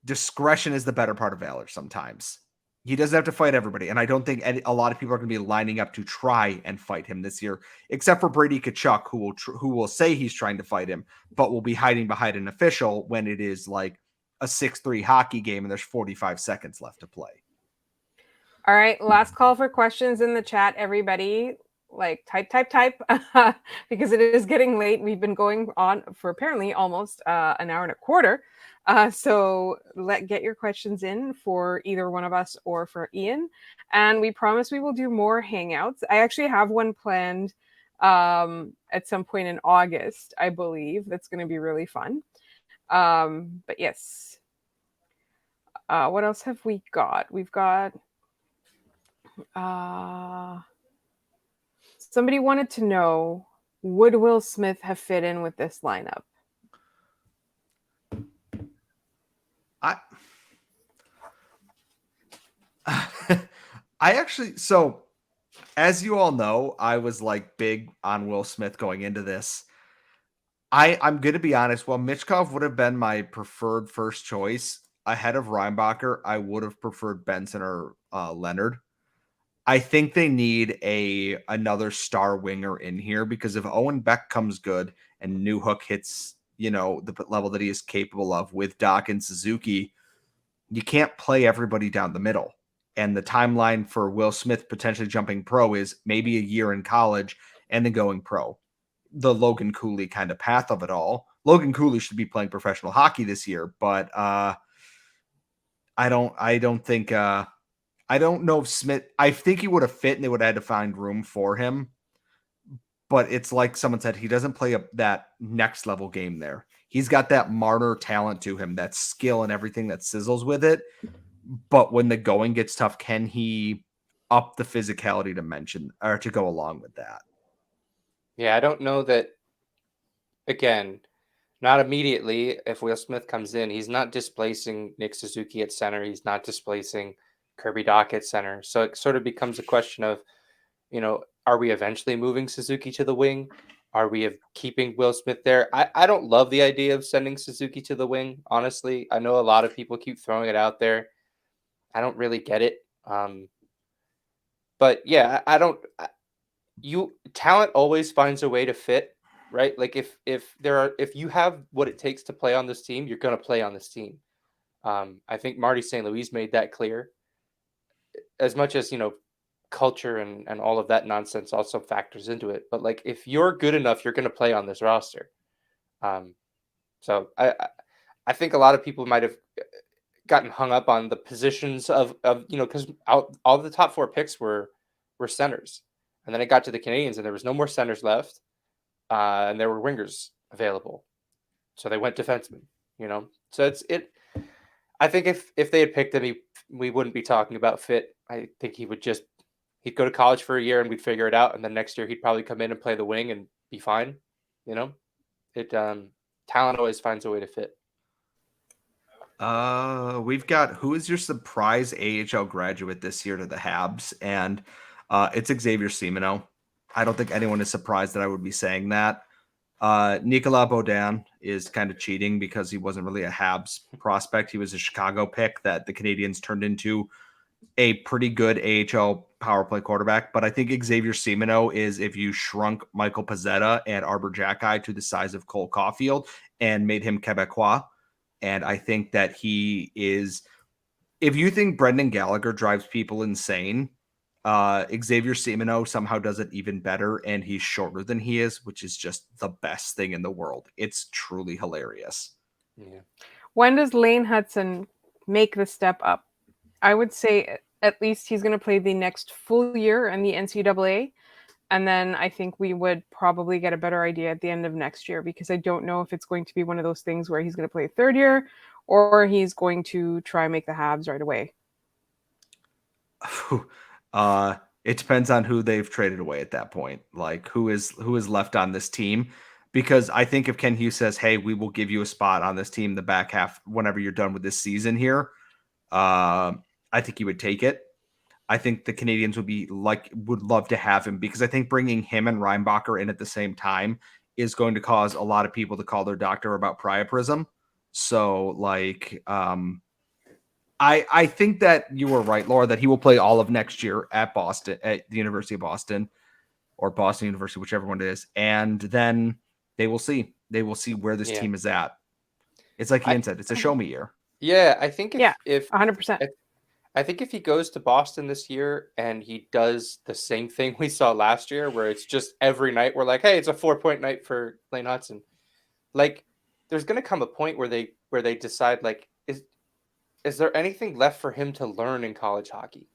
Discretion is the better part of valor sometimes. He doesn't have to fight everybody, and I don't think a lot of people are going to be lining up to try and fight him this year, except for Brady Tkachuk, who will say he's trying to fight him, but will be hiding behind an official when it is like a 6-3 hockey game and there's 45 seconds left to play. All right, last call for questions in the chat, everybody. Like type because it is getting late. We've been going on for apparently almost an hour and a quarter. So get your questions in for either one of us or for Ian. And we promise we will do more hangouts. I actually have one planned at some point in August, I believe. That's going to be really fun. But yes. What else have we got? We've got... somebody wanted to know, would Will Smith have fit in with this lineup? I actually, so as you all know, I was like big on Will Smith going into this. I'm going to be honest. While Michkov would have been my preferred first choice ahead of Reinbacher, I would have preferred Benson or Leonard. I think they need another star winger in here, because if Owen Beck comes good and Newhook hits, the level that he is capable of with Doc and Suzuki, you can't play everybody down the middle. And the timeline for Will Smith potentially jumping pro is maybe a year in college and then going pro. The Logan Cooley kind of path of it all. Logan Cooley should be playing professional hockey this year, but I don't think I don't know if Smith, I think he would have fit and they would have had to find room for him. But it's like someone said, he doesn't play that next level game there. He's got that Marner talent to him, that skill and everything that sizzles with it. But when the going gets tough, can he up the physicality to go along with that? Yeah, I don't know that, again, not immediately. If Will Smith comes in, he's not displacing Nick Suzuki at center. He's not displacing Kirby Dach at center. So it sort of becomes a question of, are we eventually moving Suzuki to the wing? Are we keeping Will Smith there? I don't love the idea of sending Suzuki to the wing, honestly. I know a lot of people keep throwing it out there. I don't really get it. But yeah, talent always finds a way to fit, right? Like if you have what it takes to play on this team, you're going to play on this team. I think Marty St. Louis made that clear. As much as, culture and all of that nonsense also factors into it. But like, if you're good enough, you're going to play on this roster. So I think a lot of people might have gotten hung up on the positions of because all the top 4 picks were centers. And then it got to the Canadiens and there was no more centers left. And there were wingers available. So they went defenseman, So I think if they had picked him, we wouldn't be talking about fit. I think he'd go to college for a year and we'd figure it out. And then next year he'd probably come in and play the wing and be fine. Talent always finds a way to fit. We've got, who is your surprise AHL graduate this year to the Habs? And it's Xavier Simoneau. I don't think anyone is surprised that I would be saying that. Nicolas Baudin is kind of cheating because he wasn't really a Habs prospect. He was a Chicago pick that the Canadiens turned into a pretty good AHL power play quarterback. But I think Xavier Simoneau is, if you shrunk Michael Pezzetta and Arbor Jacki to the size of Cole Caulfield and made him Quebecois. And I think that he is, if you think Brendan Gallagher drives people insane, Xavier Simoneau somehow does it even better, and he's shorter than he is, which is just the best thing in the world. It's truly hilarious. Yeah. When does Lane Hudson make the step up? I would say at least he's going to play the next full year in the NCAA. And then I think we would probably get a better idea at the end of next year, because I don't know if it's going to be one of those things where he's going to play 3rd year or he's going to try and make the Habs right away. It depends on who they've traded away at that point. Like who is left on this team, because I think if Ken Hughes says, "Hey, we will give you a spot on this team the back half whenever you're done with this season here," I think he would take it. I think the Canadiens would love to have him, because I think bringing him and Reinbacher in at the same time is going to cause a lot of people to call their doctor about priapism. So I think that you were right, Laura, that he will play all of next year at Boston, at the University of Boston, or Boston University, whichever one it is. And then they will see. They will see where this team is at. It's like Ian said, it's a show me year. Yeah, I think if 100%. I think if he goes to Boston this year and he does the same thing we saw last year, where it's just every night we're like, hey, it's a 4-point night for Lane Hudson. Like, there's going to come a point where they decide, like, is there anything left for him to learn in college hockey?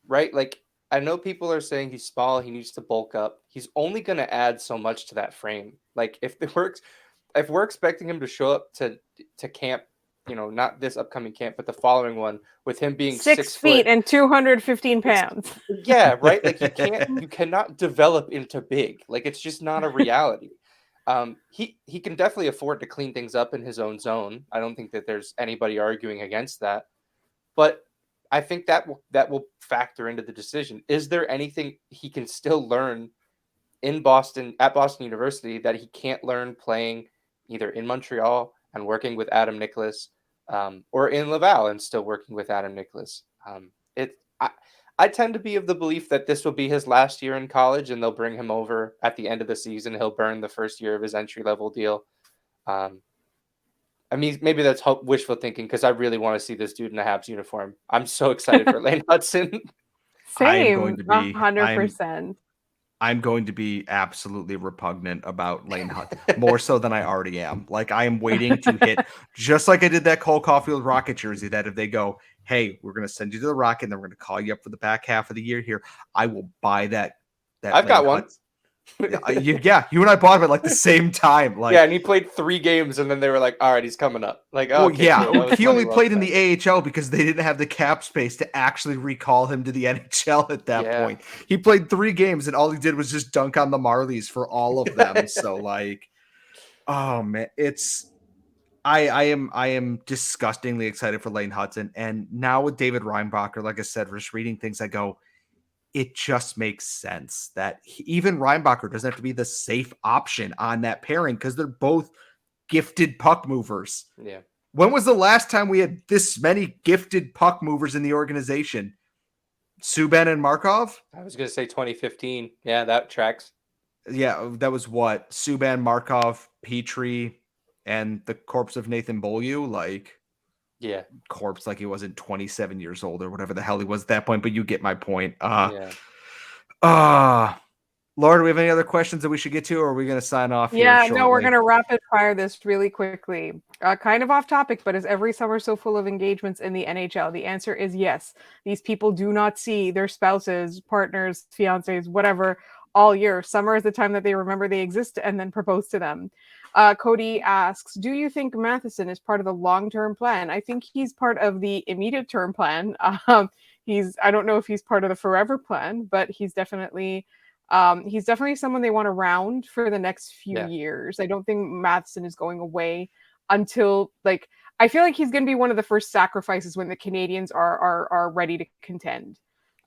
Right? Like, I know people are saying he's small, he needs to bulk up. He's only going to add so much to that frame. Like, if we're expecting him to show up to camp, not this upcoming camp, but the following one, with him being 6 feet and 215 pounds. Yeah, right. Like you cannot develop into big. Like, it's just not a reality. He can definitely afford to clean things up in his own zone. I don't think that there's anybody arguing against that. But I think that will factor into the decision. Is there anything he can still learn in Boston at Boston University that he can't learn playing either in Montreal and working with Adam Nicholas, or in Laval and still working with Adam Nicholas. It I tend to be of the belief that this will be his last year in college, and they'll bring him over at the end of the season. He'll burn the first year of his entry level deal. I mean, maybe that's wishful thinking because I really want to see this dude in a Habs uniform. I'm so excited for Lane Hudson. Same, 100%. I'm going to be absolutely repugnant about Lane Hudson, more so than I already am. Like, I am waiting to hit, just like I did that Cole Caulfield Rocket jersey, that if they go, hey, we're going to send you to the Rocket, and then we're going to call you up for the back half of the year here, I will buy that. I've Lane got one. You and I bought him at like the same time. Like, yeah, and he played 3 games, and then they were like, "All right, he's coming up." Like, oh, well, okay, yeah, cool. he only played in the AHL because they didn't have the cap space to actually recall him to the NHL at that point. He played 3 games, and all he did was just dunk on the Marlies for all of them. So, like, oh man, I am disgustingly excited for Lane Hudson, and now with David Reinbacher, like I said, just reading things, I go, it just makes sense that even Reinbacher doesn't have to be the safe option on that pairing because they're both gifted puck movers. Yeah. When was the last time we had this many gifted puck movers in the organization? Subban and Markov? I was going to say 2015. Yeah, that tracks. Yeah, that was what? Subban, Markov, Petrie, and the corpse of Nathan Beaulieu. Like, yeah, corpse, like he wasn't 27 years old or whatever the hell he was at that point, but you get my point. Laura, do we have any other questions that we should get to, or are we going to sign off here shortly? No, we're going to rapid fire this really quickly. Kind of off topic, but is every summer so full of engagements in the NHL? The answer is yes. These people do not see their spouses, partners, fiancés, whatever, all year. Summer is the time that they remember they exist and then propose to them. Cody asks, do you think Matheson is part of the long-term plan? I think he's part of the immediate term plan. I don't know if he's part of the forever plan, but he's definitely someone they want around for the next few years. I don't think Matheson is going away until, like, I feel like he's going to be one of the first sacrifices when the Canadiens are ready to contend.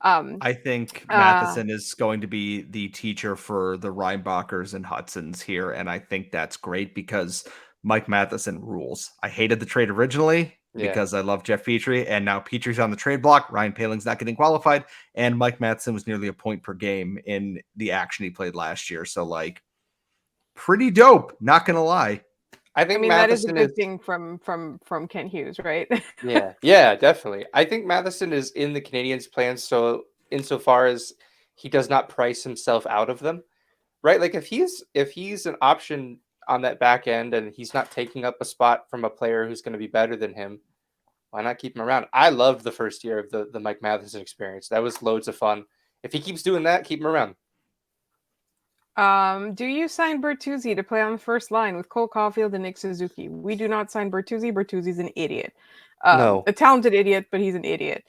I think Matheson is going to be the teacher for the Reinbachers and Hudsons here, and I think that's great because Mike Matheson rules. I hated the trade originally because I love Jeff Petrie, and now Petrie's on the trade block. Ryan Poehling's not getting qualified, and Mike Matheson was nearly a point per game in the action he played last year. So, like, pretty dope, not going to lie. I mean, that is a good thing from Kent Hughes, right? yeah, definitely. I think Matheson is in the Canadiens' plans, so insofar as he does not price himself out of them, right? Like, if he's an option on that back end and he's not taking up a spot from a player who's going to be better than him, why not keep him around? I loved the first year of the Mike Matheson experience. That was loads of fun. If he keeps doing that, keep him around. Do you sign Bertuzzi to play on the first line with Cole Caulfield and Nick Suzuki? We do not sign Bertuzzi. Bertuzzi's an idiot. No. A talented idiot, but he's an idiot.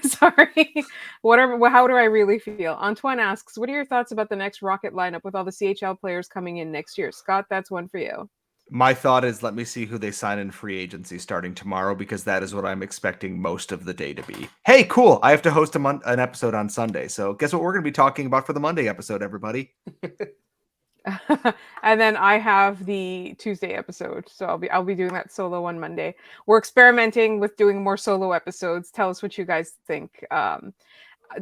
Sorry. Whatever. How do I really feel? Antoine asks, what are your thoughts about the next Rocket lineup with all the CHL players coming in next year? Scott, that's one for you. My thought is, let me see who they sign in free agency starting tomorrow, because that is what I'm expecting most of the day to be. Hey, cool. I have to host an episode on Sunday. So guess what we're going to be talking about for the Monday episode, everybody? And then I have the Tuesday episode. So I'll be doing that solo on Monday. We're experimenting with doing more solo episodes. Tell us what you guys think.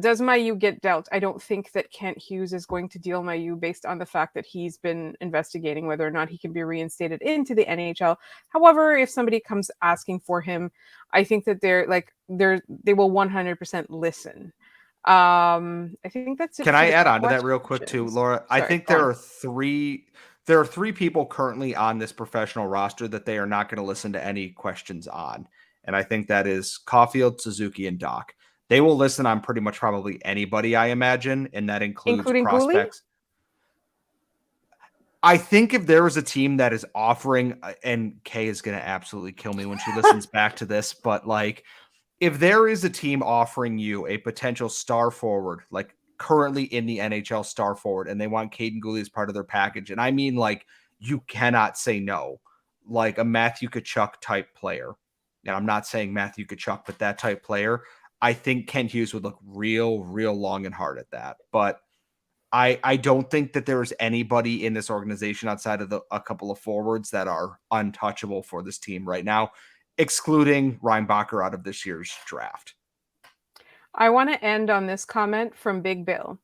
Does Mailloux get dealt? I don't think that Kent Hughes is going to deal Mailloux based on the fact that he's been investigating whether or not he can be reinstated into the NHL. However, if somebody comes asking for him, I think that they will 100% listen. I think that's it. Can I add on to that real quick too, Laura? Sorry, I think there are three people currently on this professional roster that they are not going to listen to any questions on. And I think that is Caulfield, Suzuki, and Doc. They will listen on pretty much probably anybody, I imagine, and that includes prospects. I think if there was a team that is offering, and Kay is going to absolutely kill me when she listens back to this, but like, if there is a team offering you a potential star forward, like currently in the NHL star forward, and they want Caden Gooley as part of their package, and I mean, like, you cannot say no, like a Matthew Tkachuk type player. And I'm not saying Matthew Tkachuk, but that type player, I think Kent Hughes would look real long and hard at that. But I don't think that there is anybody in this organization outside of a couple of forwards that are untouchable for this team right now, excluding Reinbacher out of this year's draft. I want to end on this comment from Big Bill.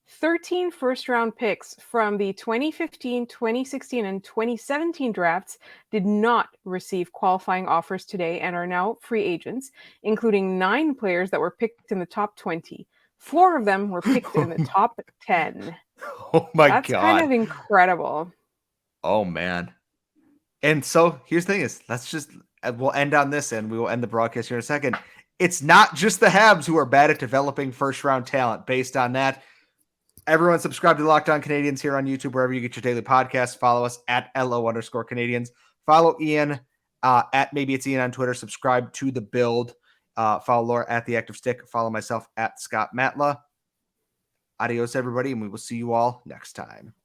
13 first-round picks from the 2015, 2016, and 2017 drafts did not receive qualifying offers today and are now free agents, including 9 players that were picked in the top 20. 4 of them were picked in the top 10. Oh my That's God. kind of incredible. Oh man. And so here's the thing is, we'll end on this and we will end the broadcast here in a second. It's not just the Habs who are bad at developing first round talent. Based on that, everyone subscribe to the Locked On Canadiens here on YouTube, wherever you get your daily podcasts. Follow us at LO_Canadiens. Follow Ian at Maybe It's Ian on Twitter. Subscribe to The Build. Follow Laura at The Active Stick. Follow myself at Scott Matla. Adios, everybody, and we will see you all next time.